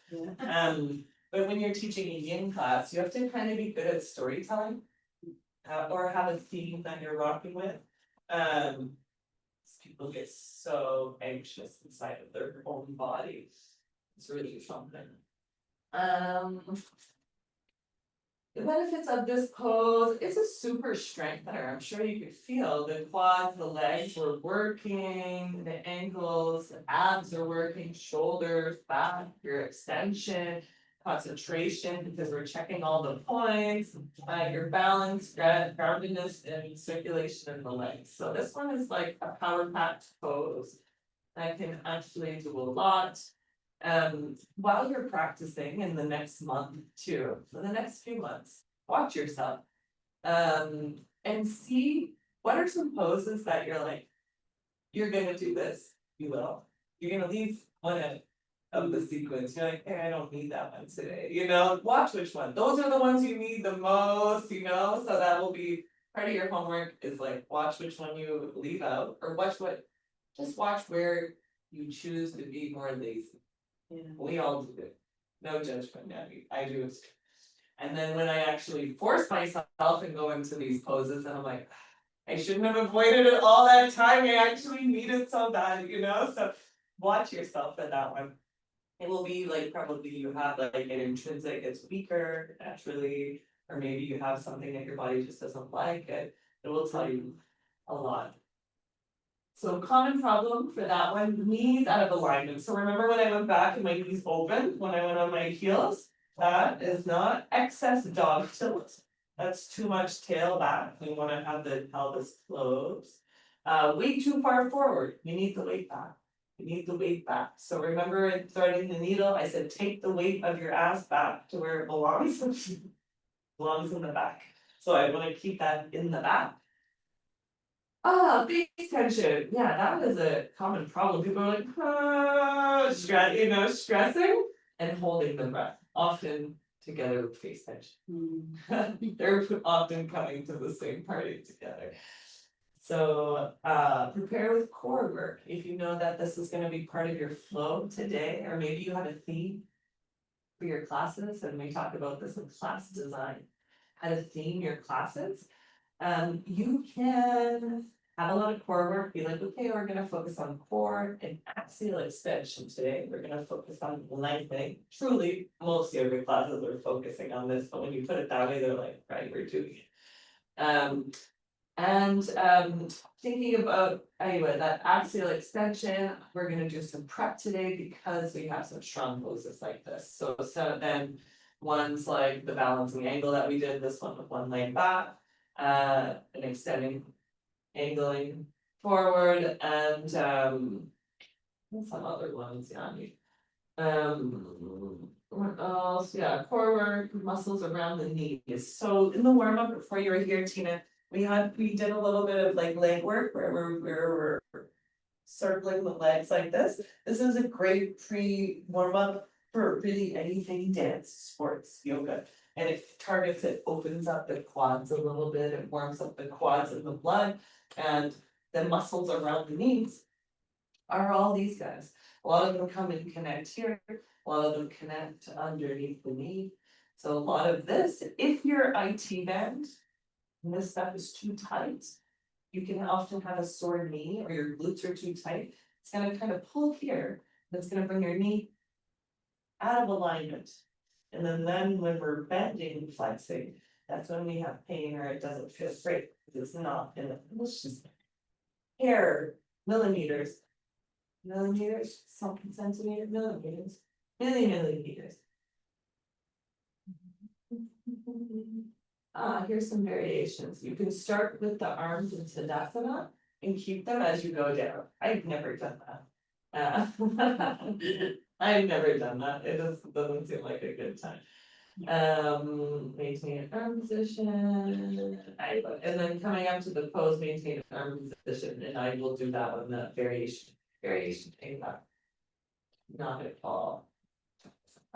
But when you're teaching a yin class, you have to kind of be good at storytelling. Or have a theme that you're rocking with. People get so anxious inside of their own body. It's really something. The benefits of this pose, it's a super strengthener. I'm sure you could feel the quads, the legs were working, the ankles, the abs are working, shoulders, back, your extension, concentration, because we're checking all the points, your balance, groundedness, and circulation in the legs. So this one is like a power-packed pose. I can actually do a lot. While you're practicing in the next month too, for the next few months, watch yourself. And see what are some poses that you're like, you're gonna do this, you will. You're gonna leave one end of the sequence. You're like, hey, I don't need that one today. You know, watch which one. Those are the ones you need the most, you know, so that will be part of your homework is like watch which one you leave out or just watch where you choose to be more lazy. Yeah. We all do it. No judgment, Abby. I do it. And then when I actually force myself and go into these poses, and I'm like, I shouldn't have avoided it all that time. I actually need it so bad, you know? So watch yourself for that one. It will be like probably you have like an intrinsic, it's weaker naturally. or maybe you have something that your body just doesn't like, it will tell you a lot. So common problem for that one, knees out of alignment. So remember when I went back and my knees opened, when I went on my heels? That is not excess dog tilt. That's too much tail back. We wanna have the pelvis closed. Way too far forward, you need the weight back. You need the weight back. So remember in threading the needle, I said take the weight of your ass back to where it belongs. Belongs in the back. So I wanna keep that in the back. Face tension, yeah, that was a common problem, people are like, stressing and holding the breath, often together with face tension. They're often coming to the same party together. So, prepare with core work, if you know that this is gonna be part of your flow today, or maybe you have a theme. For your classes, and we talk about this in class design, how to theme your classes. You can have a lot of core work, be like, okay, we're gonna focus on core and axial extension today, we're gonna focus on lengthening. Truly, most yoga classes are focusing on this, but when you put it that way, they're like, right, we're doing it. Thinking about, anyway, that axial extension, we're gonna do some prep today because we have some strong poses like this, so then. One's like the balancing angle that we did, this one with one leg back, and extending, angling forward and some other ones, Yanni. What else? Yeah, core work, muscles around the knees. So in the warm up before you were here, Tina, we did a little bit of like leg work where we're circling the legs like this. This is a great warm up for really anything dance, sports, yoga. And it targets, it opens up the quads a little bit, it warms up the quads and the blood, and the muscles around the knees are all these guys. A lot of them come and connect here, a lot of them connect underneath the knee. So a lot of this, if your IT band, and this stuff is too tight, you can often have a sore knee or your glutes are too tight. It's gonna kind of pull here, and it's gonna bring your knee out of alignment. And then when we're bending and flexing, that's when we have pain or it doesn't feel great, because it's not in the, it's just hair, millimeters. Millimeters, something centimeters, millimeters, millimeters. Here's some variations. You can start with the arms in Tadasana and keep them as you go down. I've never done that. I've never done that. It just doesn't seem like a good time. Maintain an arm position. And then coming up to the pose, maintain an arm position, and I will do that one, the variation thing. Not at all.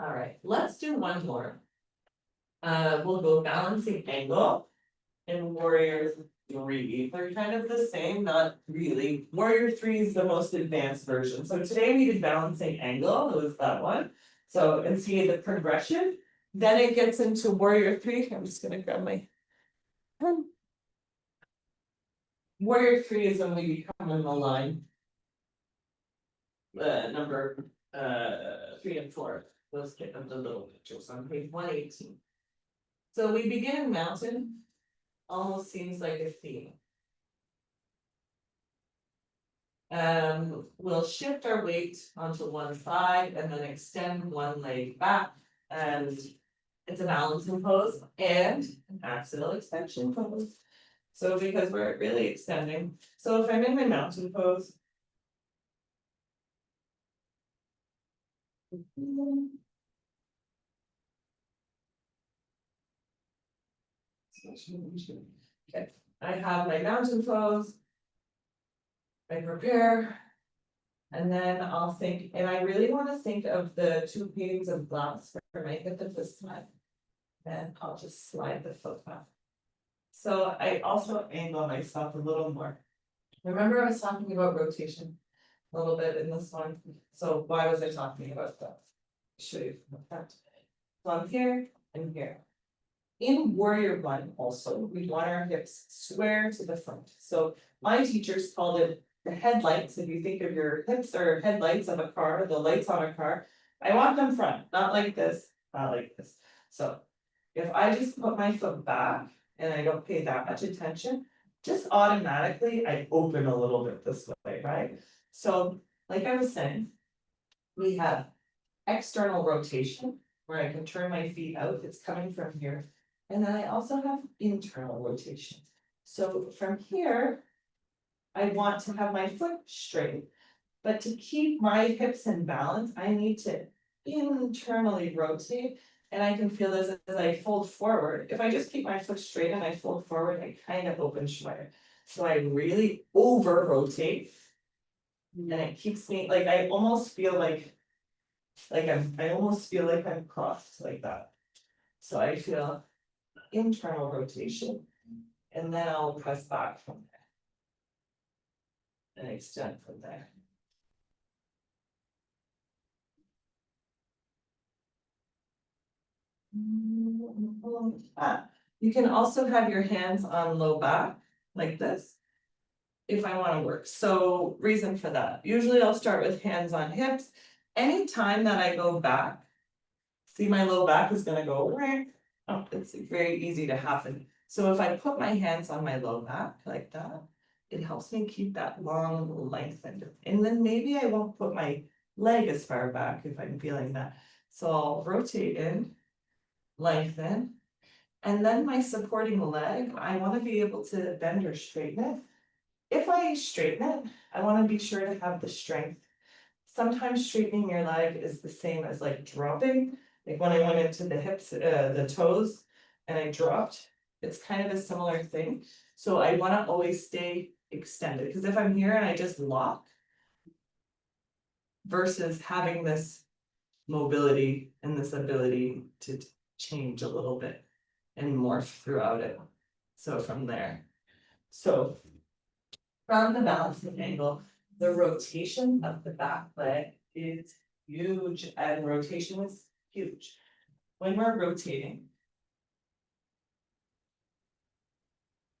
Alright, let's do one more. We'll go balancing angle and warrior 3. They're kind of the same, not really. Warrior 3 is the most advanced version. So today we did balancing angle, it was that one. So, and see the progression. Then it gets into warrior 3. I'm just gonna grab my pen. Warrior 3 is when we become in the line. Number 3 and 4. Let's get them the little pictures on page 118. So we begin mountain, almost seems like a theme. We'll shift our weight onto one side and then extend one leg back, and it's a balancing pose and an axial extension pose. So because we're really extending, so if I'm in my mountain pose. Okay, I have my mountain pose. I prepare. And then I'll think, and I really want to think of the 2 panes of glass for my hip at this time. Then I'll just slide the foot back. So I also angle myself a little more. Remember I was talking about rotation a little bit in this one. So why was I talking about that? Show you from the front. So I'm here and here. In warrior 1 also, we want our hips square to the front. So my teachers called it the headlights. If you think of your hips or headlights of a car, the lights on a car, I want them front, not like this, not like this. So if I just put my foot back and I don't pay that much attention, just automatically I open a little bit this way, right? So, like I was saying, we have external rotation, where I can turn my feet out, it's coming from here. And then I also have internal rotation. So from here, I want to have my foot straight. But to keep my hips in balance, I need to internally rotate. And I can feel this as I fold forward. If I just keep my foot straight and I fold forward, I kind of open wider. So I really over rotate. And it keeps me, like, I almost feel like I almost feel like I'm crossed like that. So I feel internal rotation. And then I'll press back from there. And extend from there. You can also have your hands on low back, like this. If I wanna work, so reason for that, usually I'll start with hands on hips. Anytime that I go back. See, my low back is gonna go, oh, it's very easy to happen. So if I put my hands on my low back like that, it helps me keep that long lengthened. And then maybe I won't put my leg as far back if I'm feeling that. So I'll rotate in, lengthen. And then my supporting leg, I wanna be able to bend or straighten it. If I straighten it, I wanna be sure to have the strength. Sometimes straightening your leg is the same as like dropping, like when I went into the hips, the toes. And I dropped, it's kind of a similar thing, so I wanna always stay extended, cause if I'm here and I just lock. Versus having this mobility and this ability to change a little bit. And morph throughout it, so from there. So. From the balancing angle, the rotation of the back leg is huge, and rotation is huge. When we're rotating.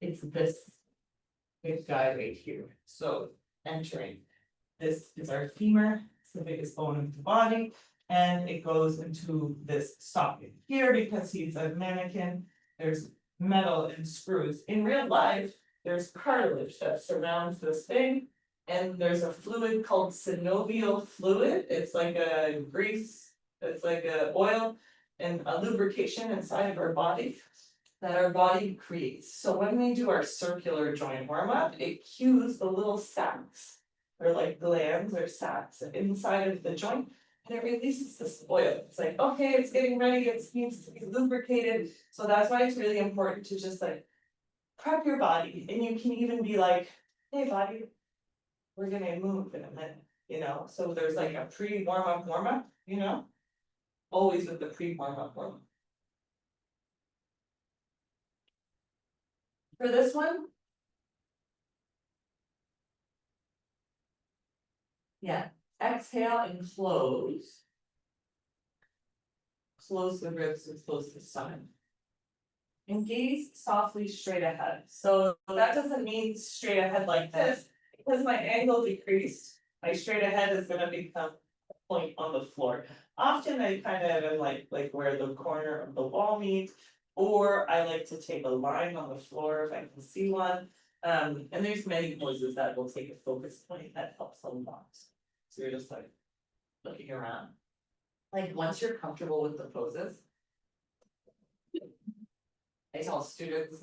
It's this. Big guy right here, so entering. This is our femur, it's the biggest bone of the body, and it goes into this socket here because he's a mannequin. There's metal and screws. In real life, there's cartilage that surrounds this thing. And there's a fluid called synovial fluid, it's like a grease, it's like a oil and a lubrication inside of our body. That our body creates, so when we do our circular joint warm up, it cues the little sacs. Or like glands or sacs inside of the joint, and it releases this oil, it's like, okay, it's getting ready, it needs to be lubricated. So that's why it's really important to just like prep your body, and you can even be like, hey body. We're gonna move in a minute, you know, so there's like a pre-warm up, you know. Always with the pre-warm up. For this one. Yeah, exhale and close. Close the ribs and close the stomach. And gaze softly straight ahead, so that doesn't mean straight ahead like this, because my angle decreased, my straight ahead is gonna become a point on the floor. Often I kind of am like where the corner of the wall meets, or I like to take a line on the floor if I can see one. And there's many poses that will take a focus point that helps a lot. So you're just like looking around. Like once you're comfortable with the poses. I tell students,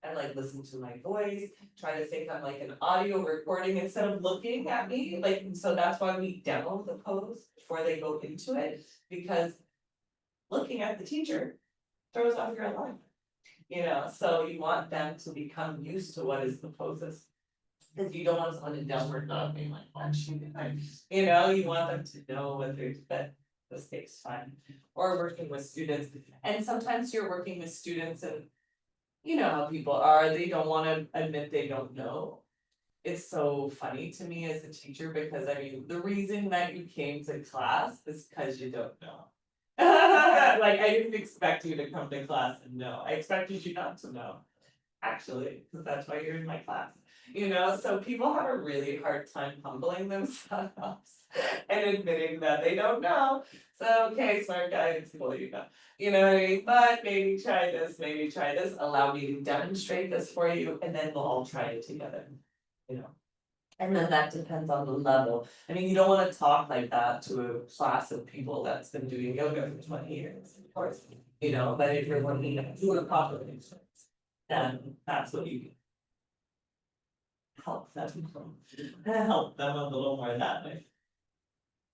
I like listen to my voice, try to think I'm like an audio recording instead of looking at me, like, so that's why we demo the pose before they go into it, because. Looking at the teacher throws off your alignment. You know, so you want them to become used to what is the poses. Cause you don't want someone in downward dog being like, oh, you know, you want them to know what they're, that this takes time. Or working with students, and sometimes you're working with students and. You know how people are, they don't wanna admit they don't know. It's so funny to me as a teacher, because I mean, the reason that you came to class is cause you don't know. Like, I didn't expect you to come to class and know, I expected you not to know. Actually, cause that's why you're in my class, you know, so people have a really hard time humbling themselves. And admitting that they don't know, so, okay, smart guy, it's cool, you know what I mean, but maybe try this, allow me to demonstrate this for you, and then we'll all try it together. You know? And then that depends on the level, I mean, you don't wanna talk like that to a class of people that's been doing yoga for 20 years, of course. You know, but if you're looking at doing a population, then that's what you. Help them a little more that way.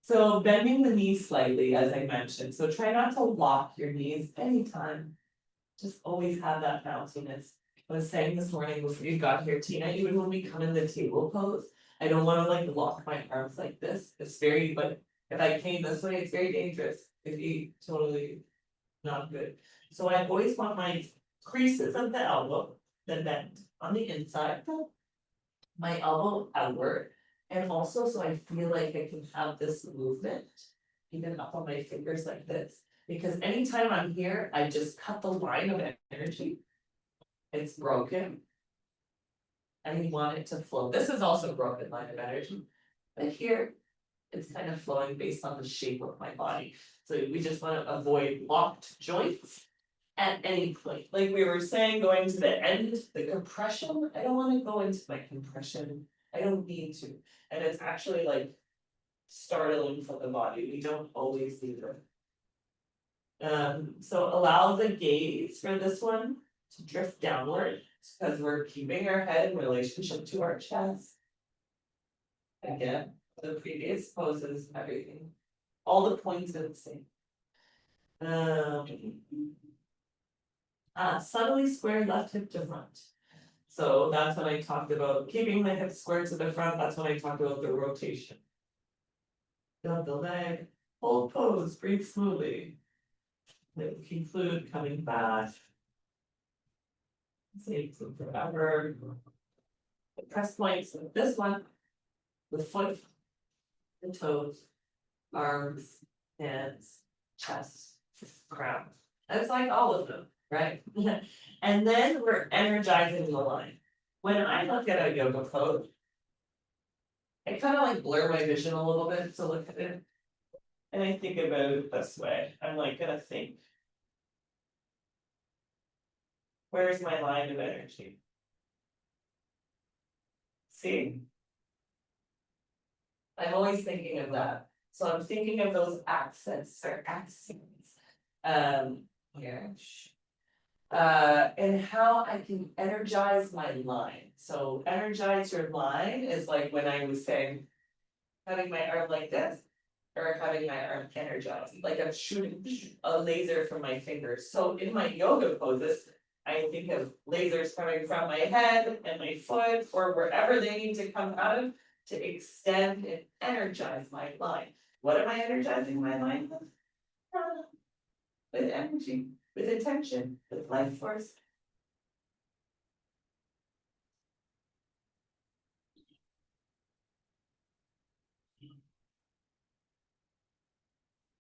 So bending the knees slightly, as I mentioned, so try not to lock your knees anytime. Just always have that bounciness. I was saying this morning before you got here, Tina, even when we come in the table pose, I don't wanna like lock my arms like this, it's very, like, if I came this way, it's very dangerous, it'd be totally not good. So I always want my creases of the elbow, the bend on the inside. My elbow outward, and also so I feel like I can have this movement. Even up on my fingers like this, because anytime I'm here, I just cut the line of energy. It's broken. And you want it to flow, this is also a broken line of energy, but here. It's kind of flowing based on the shape of my body, so we just wanna avoid locked joints. At any point, like we were saying, going to the end, the compression, I don't wanna go into my compression, I don't need to, and it's actually like. Startling for the body, we don't always do that. So allow the gaze for this one to drift downward, because we're keeping our head in relationship to our chest. Again, the previous poses, everything, all the points are the same. Subtly square left hip to front. So that's when I talked about keeping the hips squared to the front, that's when I talked about the rotation. Build the leg, hold pose, breathe smoothly. Then conclude coming back. Save forever. The press points of this one. The foot. The toes. Arms, hands, chest, crown. That's like all of them, right? And then we're energizing the line. When I look at a yoga pose. I kind of like blur my vision a little bit to look at it. And I think about it this way, I'm like gonna think. Where's my line of energy? See? I'm always thinking of that, so I'm thinking of those accents or accents. Here. And how I can energize my line, so energize your line is like when I was saying. Having my arm like this. Or having my arm energized, like I'm shooting a laser from my fingers, so in my yoga poses. I think of lasers coming from my head and my foot, or wherever they need to come out of. To extend and energize my line. What am I energizing my line with? With energy, with intention, with life force.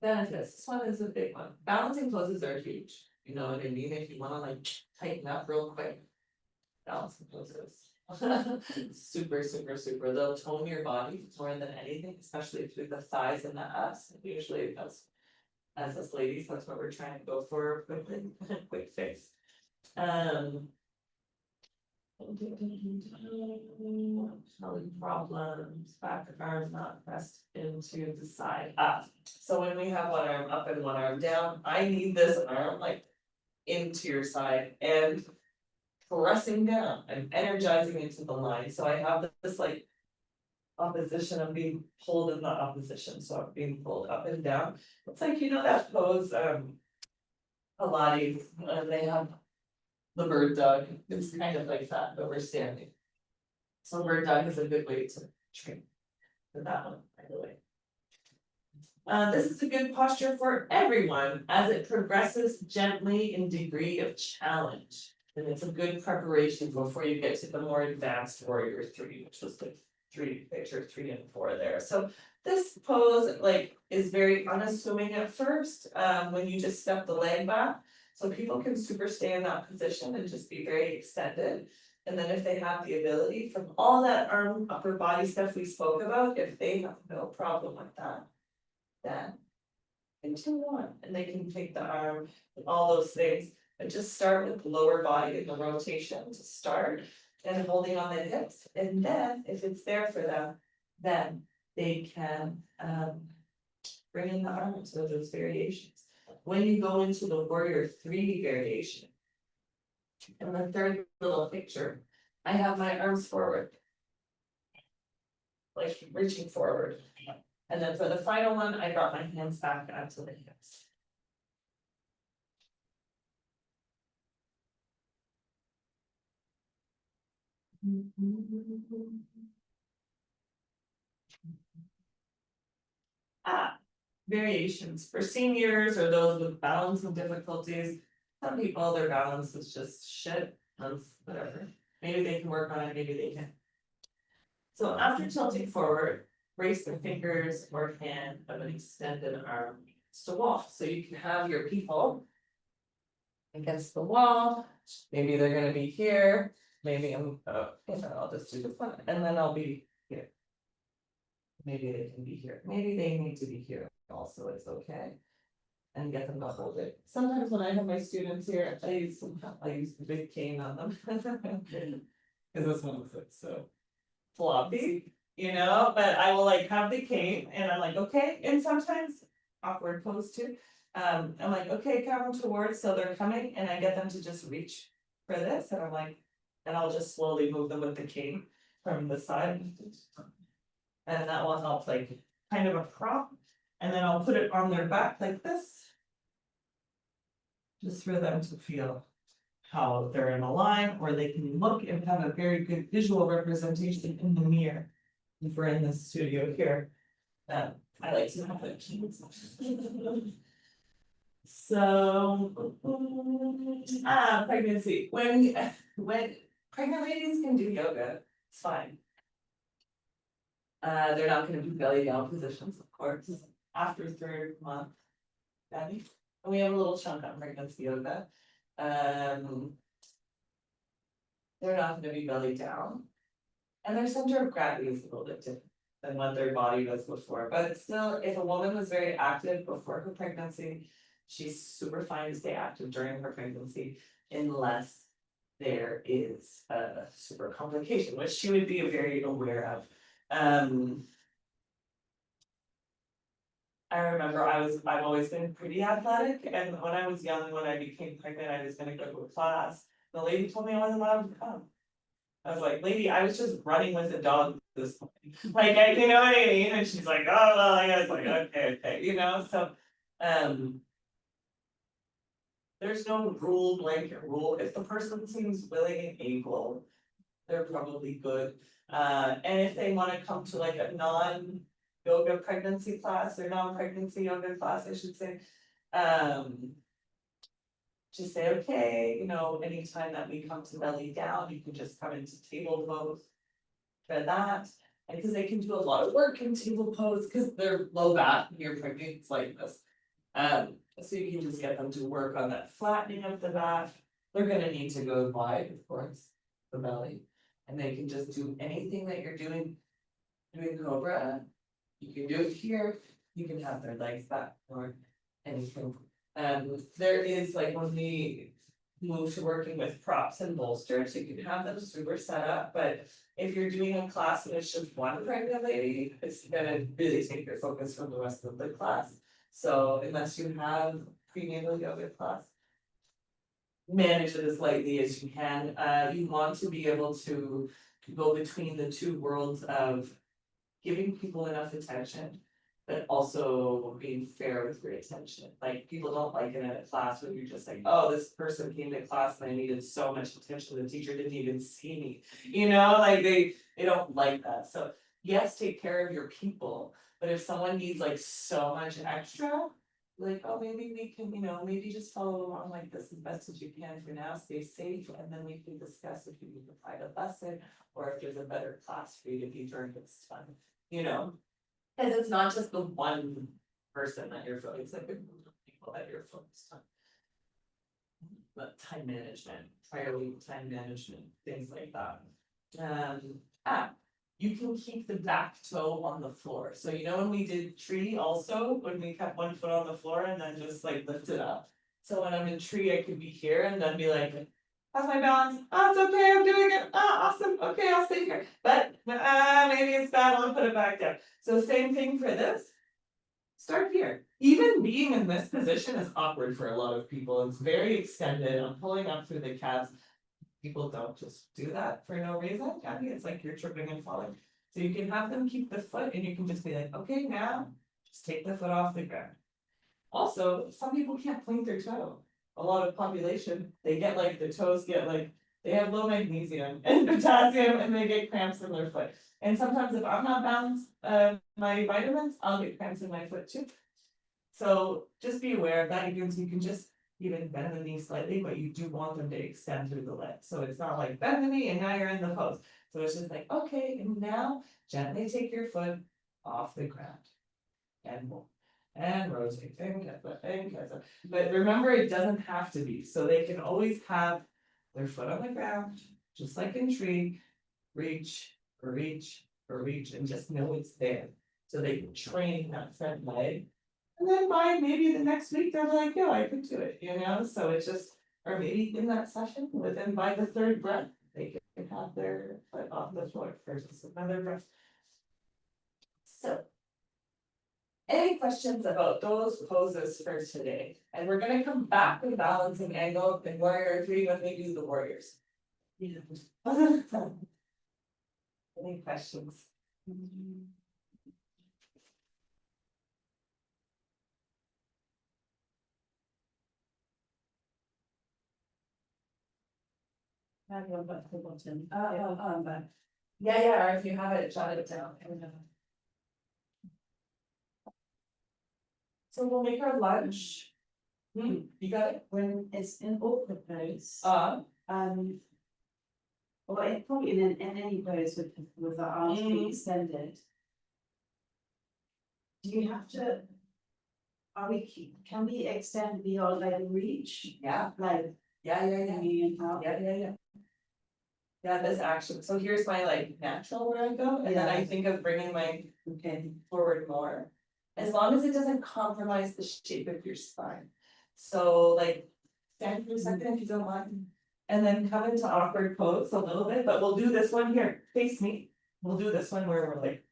Benefits, this one is a big one, balancing poses are huge, you know what I mean, if you wanna like tighten up real quick. Balancing poses. Super, they'll tone your body more than anything, especially through the thighs and the ass, usually that's. As us ladies, that's what we're trying to go for quickly, quick fix. Problems, back arm not pressed into the side up. So when we have one arm up and one arm down, I need this arm like. Into your side and. Pressing down, I'm energizing into the line, so I have this like. Opposition, I'm being pulled in the opposition, so I'm being pulled up and down, it's like, you know, that pose, Pilates, they have. The bird dog, it's kind of like that, but we're standing. So bird dog is a good way to train. For that one, by the way. This is a good posture for everyone as it progresses gently in degree of challenge. And it's a good preparation before you get to the more advanced warrior 3, which was the picture 3 and 4 there, so. This pose like is very unassuming at first, when you just step the leg back. So people can super stay in that position and just be very extended. And then if they have the ability from all that arm, upper body stuff we spoke about, if they have no problem with that. Then. Continue on, and they can take the arm, and all those things, and just start with the lower body and the rotation to start. And holding on the hips, and then if it's there for them, then they can bring in the arms, so those variations. When you go into the warrior 3 variation. In the third little picture, I have my arms forward. Like reaching forward. And then for the final one, I brought my hands back onto the hips. Variations for seniors or those with balancing difficulties. Some people, their balance is just shit, whatever. Maybe they can work on it, maybe they can. So after tilting forward, raise their fingers or hand of an extended arm against a wall. So you can have your people against the wall. Maybe they're gonna be here. Maybe I'll just do this one and then I'll be here. Maybe they can be here. Maybe they need to be here also, it's okay. And get them to hold it. Sometimes when I have my students here, I use the big cane on them. Cause this one looks like so floppy, but I will like have the cane and I'm like, okay, and sometimes awkward pose too. I'm like, okay, come towards, so they're coming and I get them to just reach for this and I'm like, and I'll just slowly move them with the cane from the side. And that will help like kind of a prop, and then I'll put it on their back like this. Just for them to feel how they're in a line, or they can look and have a very good visual representation in the mirror. If we're in the studio here, I like to have the keys. So, pregnancy, when pregnant ladies can do yoga, it's fine. They're not gonna do belly down positions, of course, after 3rd month. And we have a little chunk on pregnancy yoga. They're not gonna be belly down. And their center of gravity is a little bit different than what their body was before, but still, if a woman was very active before her pregnancy, she's super fine to stay active during her pregnancy, unless there is a super complication, which she would be very aware of. I remember I've always been pretty athletic, and when I was young, when I became pregnant, I was gonna go to a class. The lady told me I wasn't allowed to come. I was like, lady, I was just running with a dog this morning. Like, you know what I mean? And she's like, oh, well, I was like, okay, so, there's no blanket rule. If the person seems willing and able, they're probably good. And if they wanna come to like a non-yoga pregnancy class or non-pregnancy yoga class, I should say. Just say, okay, anytime that we come to belly down, you can just come into table pose. For that, and cause they can do a lot of work in table pose, cause they're low back when you're pregnant, it's like this. So you can just get them to work on that flattening of the back. They're gonna need to go wide, of course, the belly. And they can just do anything that you're doing cobra. You can do it here, you can have their legs back or anything. There is like when we move to working with props and bolsters, you can have them super set up, but if you're doing a class and it's just one pregnant lady, it's gonna really take your focus from the rest of the class. So unless you have prenatal yoga class, manage it as lightly as you can. You want to be able to go between the two worlds of giving people enough attention, but also being fair with your attention. Like, people don't like it in a class when you're just like, oh, this person came to class and I needed so much attention, the teacher didn't even see me. Like they don't like that. So yes, take care of your people, but if someone needs like so much extra, like, oh, maybe we can, maybe just follow along like this as best as you can for now, stay safe, and then we can discuss if you need to private lesson or if there's a better class for you to be during this time, Cause it's not just the one person that you're focused, it's like a group of people that you're focused on. time management, priority time management, things like that. You can keep the back toe on the floor, so you know when we did tree also, when we kept one foot on the floor and then just like lift it up. So when I'm in tree, I could be here and then be like, how's my balance? Oh, it's okay, I'm doing it, awesome, okay, I'll stay here, but maybe it's bad, I'll put it back down. So same thing for this. Start here. Even being in this position is awkward for a lot of people. It's very extended. I'm pulling up through the calves. People don't just do that for no reason. Kathy, it's like you're tripping and falling. So you can have them keep the foot and you can just be like, okay, now just take the foot off the ground. Also, some people can't point their toe. A lot of population, they get like the toes get like, they have low magnesium and potassium and they get cramps in their foot. And sometimes if I'm not balanced, my vitamins, I'll get cramps in my foot too. So just be aware of that, you can just even bend the knee slightly, but you do want them to extend through the leg. So it's not like bend the knee and now you're in the pose. So it's just like, okay, and now gently take your foot off the ground. And move. And rotate, and cancel. But remember, it doesn't have to be, so they can always have their foot on the ground, just like in tree, reach, or reach, or reach, and just know it's there. So they can train that front leg. And then by maybe the next week, they're like, yeah, I could do it, you know, so it's just, or maybe in that session, but then by the third breath, they can have their foot off the floor for just another breath. So. Any questions about those poses for today? And we're gonna come back to the balancing angle in warrior three when we do the warriors. Yeah. Any questions? I have one back to the bottom. But. Yeah, or if you have it, jot it down. So we'll make our lunch. You got it? When it's in awkward pose, or probably in any pose with the arms being extended. Do you have to? Can we extend beyond like reach? Yeah. Like. Yeah. Hanging and out? Yeah. Yeah, this action, so here's my like natural where I go, and then I think of bringing my forward more. As long as it doesn't compromise the shape of your spine. So like, stand for a second if you don't mind. And then come into awkward pose a little bit, but we'll do this one here, face me. We'll do this one where we're like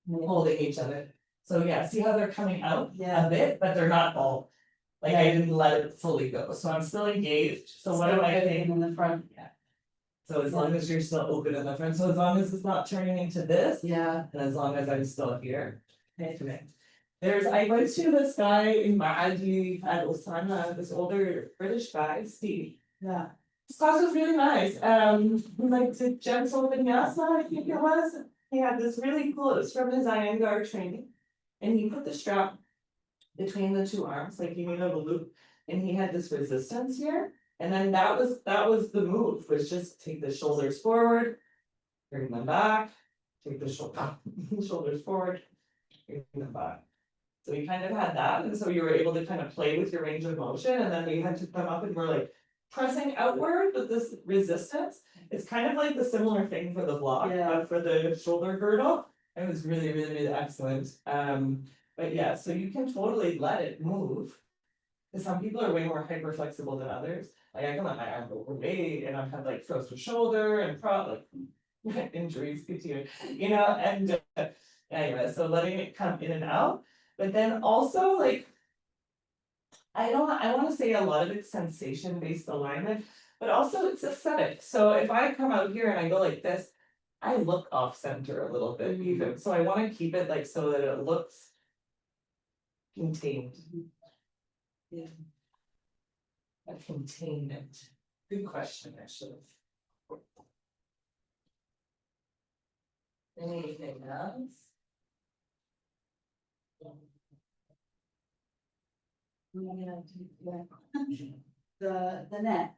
holding each other. So yeah, see how they're coming out a bit, but they're not all. Like I didn't let it fully go, so I'm still engaged, so what am I thinking in the front? Yeah. So as long as you're still open in the front, so as long as it's not turning into this. Yeah. And as long as I'm still here. Okay. I went to this guy in Maadi at Osana, this older British guy, Steve. Yeah. His class was really nice, like the gentle vinyasa, I think it was. He had this really cool, it was from his Iyengar training. And he put the strap between the two arms, like he made a loop, and he had this resistance here. And then that was the move, was just take the shoulders forward, bring them back, take the shoulders forward, bring them back. So we kind of had that, and so you were able to kind of play with your range of motion, and then we had to come up and we're like pressing outward with this resistance. It's kind of like the similar thing for the block, but for the shoulder girdle. It was really excellent. But yeah, so you can totally let it move. Because some people are way more hyper flexible than others. Like I come on, I'm overweight and I've had like frozen shoulder and like injuries continue, you know, and anyway, so letting it come in and out. But then also like, I want to say a lot of it's sensation based alignment, but also it's aesthetic. So if I come out here and I go like this, I look off center a little bit even. So I want to keep it like so that it looks contained. Yeah. A containment. Good question, actually. Anything else? The net.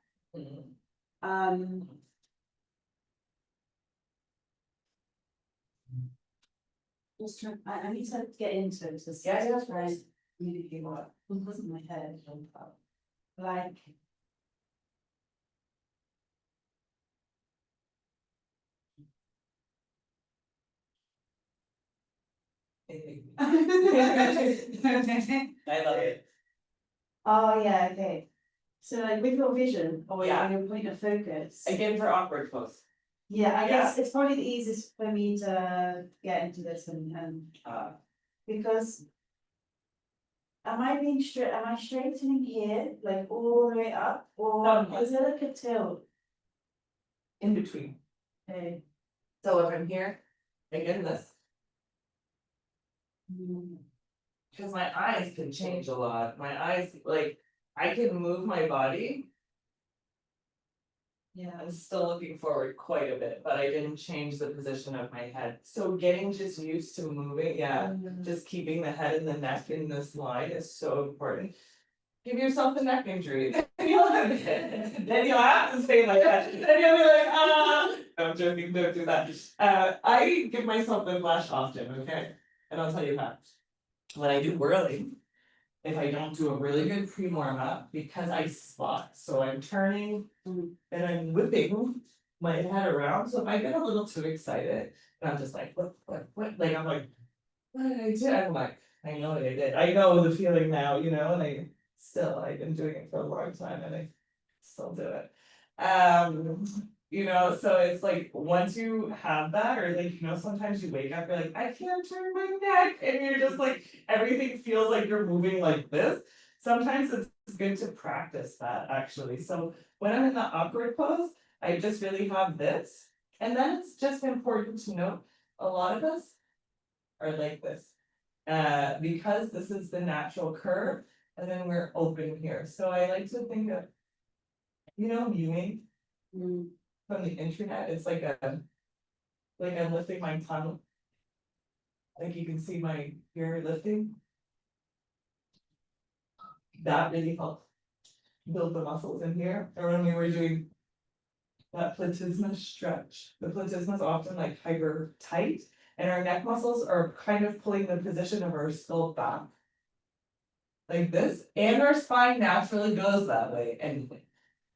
Just trying, I need to get into it, just. Yeah, that's right. Really what, in my head. Like, I love it. Oh, yeah, okay. So like with your vision or Yeah. your point of focus. Again, for awkward pose. Yeah, I guess it's probably the easiest for me to get into this and because. Am I being straight, am I straightening here, like all the way up, or No. is there like a tilt? In between. Okay. So if I'm here, again, this, Mm. because my eyes can change a lot, my eyes, like, I can move my body. Yeah, I'm still looking forward quite a bit, but I didn't change the position of my head, so getting just used to moving, just keeping the head and the neck in this line is so important. Give yourself a neck injury, then you'll have to stay like that, then you'll be like, ah. No, I'm joking, don't do that. I give myself whiplash often, okay? And I'll tell you how. When I do whirling, if I don't do a really good pre-warm up, because I spot, so I'm turning and I'm whipping my head around, so if I get a little too excited, and I'm just like, what, like, I'm like, what did I do? I'm like, I know what I did, I know the feeling now, you know, and I've been doing it for a long time and I still do it. You know, so it's like, once you have that, or like, you know, sometimes you wake up, you're like, I can't turn my neck, and you're just like, everything feels like you're moving like this. Sometimes it's good to practice that, actually, so when I'm in the awkward pose, I just really have this. And then it's just important to note, a lot of us are like this. Because this is the natural curve, and then we're open here, so I like to think of, you know, viewing from the internet, it's like I'm lifting my tongue. Like you can see my ear lifting. That really helped build the muscles in here, or when we were doing that platysma stretch. The platysma is often like hyper tight, and our neck muscles are kind of pulling the position of our skull back. Like this, and our spine naturally goes that way anyway.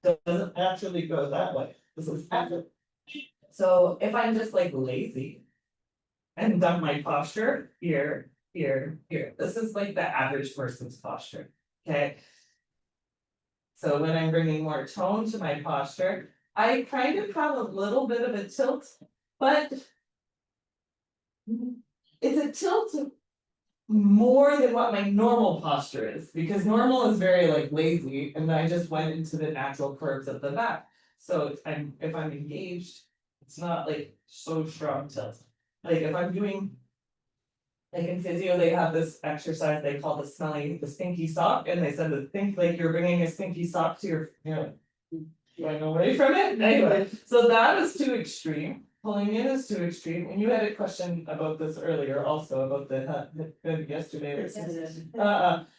Doesn't naturally go that way. This is natural. So if I'm just like lazy and done my posture here, here, here, this is like the average person's posture, okay? So when I'm bringing more tone to my posture, I kind of have a little bit of a tilt, but it's a tilt more than what my normal posture is, because normal is very like lazy, and I just went into the natural curves of the back. So if I'm engaged, it's not like so strong tilt. Like if I'm doing, like in physio, they have this exercise they call the stinky sock, and they said to think like you're bringing a stinky sock to your, you know, going away from it. Anyway, so that is too extreme. Pulling in is too extreme, and you had a question about this earlier, also about the yesterday or something.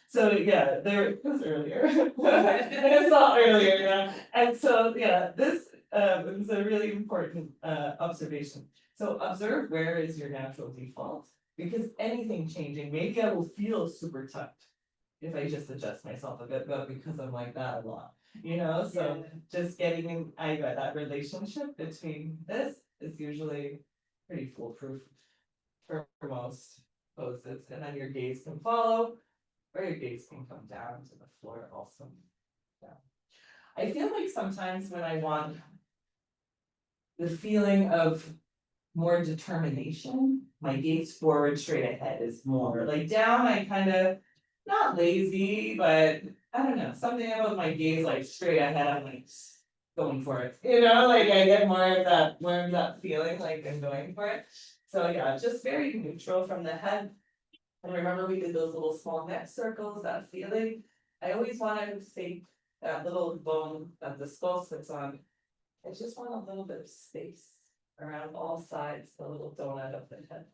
So yeah, it was earlier. It's not earlier, yeah, and so, yeah, this is a really important observation. So observe where is your natural default, because anything changing, maybe I will feel super tucked if I just adjust myself a bit, but because I'm like that a lot, you know, so just getting in, I got that relationship between this is usually pretty foolproof for most poses, and then your gaze can follow, or your gaze can come down to the floor also. Yeah. I feel like sometimes when I want the feeling of more determination, my gaze forward straight ahead is more, like down, I kind of, not lazy, but I don't know, something about my gaze like straight ahead, I'm like going for it, you know, like I get more of that feeling like I'm going for it. So yeah, just very neutral from the head. And remember we did those little small neck circles, that feeling. I always wanted to think that little bone that the skull sits on. I just want a little bit of space around all sides, the little donut of the head.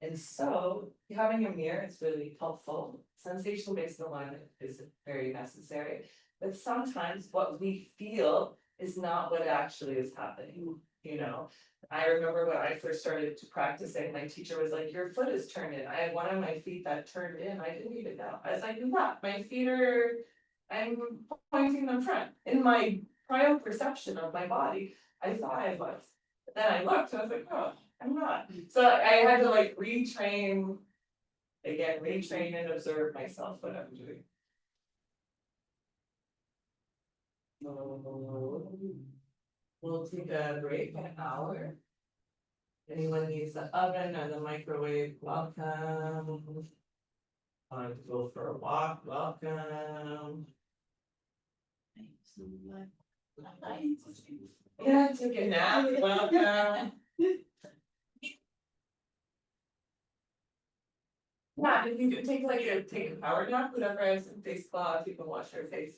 And so having a mirror is really helpful. Sensational based alignment is very necessary. But sometimes what we feel is not what actually is happening, you know. I remember when I first started practicing, my teacher was like, your foot is turned in. I had one of my feet that turned in, I didn't even know. I was like, what? My feet are, I'm pointing them front. In my prior perception of my body, I thought I was. But then I looked, and I was like, oh, I'm not. So I had to like retrain Again, retrain and observe myself what I'm doing. We'll take a break, an hour. Anyone needs the oven or the microwave, welcome. Want to go for a walk, welcome. Yeah, take a nap, welcome. Yeah, if you could take a power nap, whatever, I have some face cloth, you can wash your face.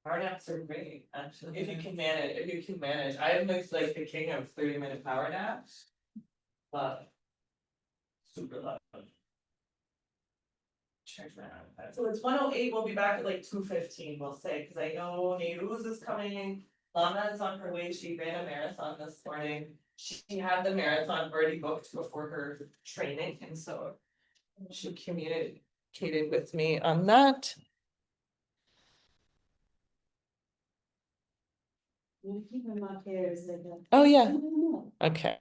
Power naps are great, actually, if you can manage, I am like the king of 30-minute power naps. Love. Super love. Check that out. So it's 1:08, we'll be back at like 2:15, we'll say, cause I know Neiruz is coming. Lana is on her way, she ran a marathon this morning. She had the marathon already booked before her training, and so she communicated with me on that. You keep them up here as like a. Oh, yeah, No. okay.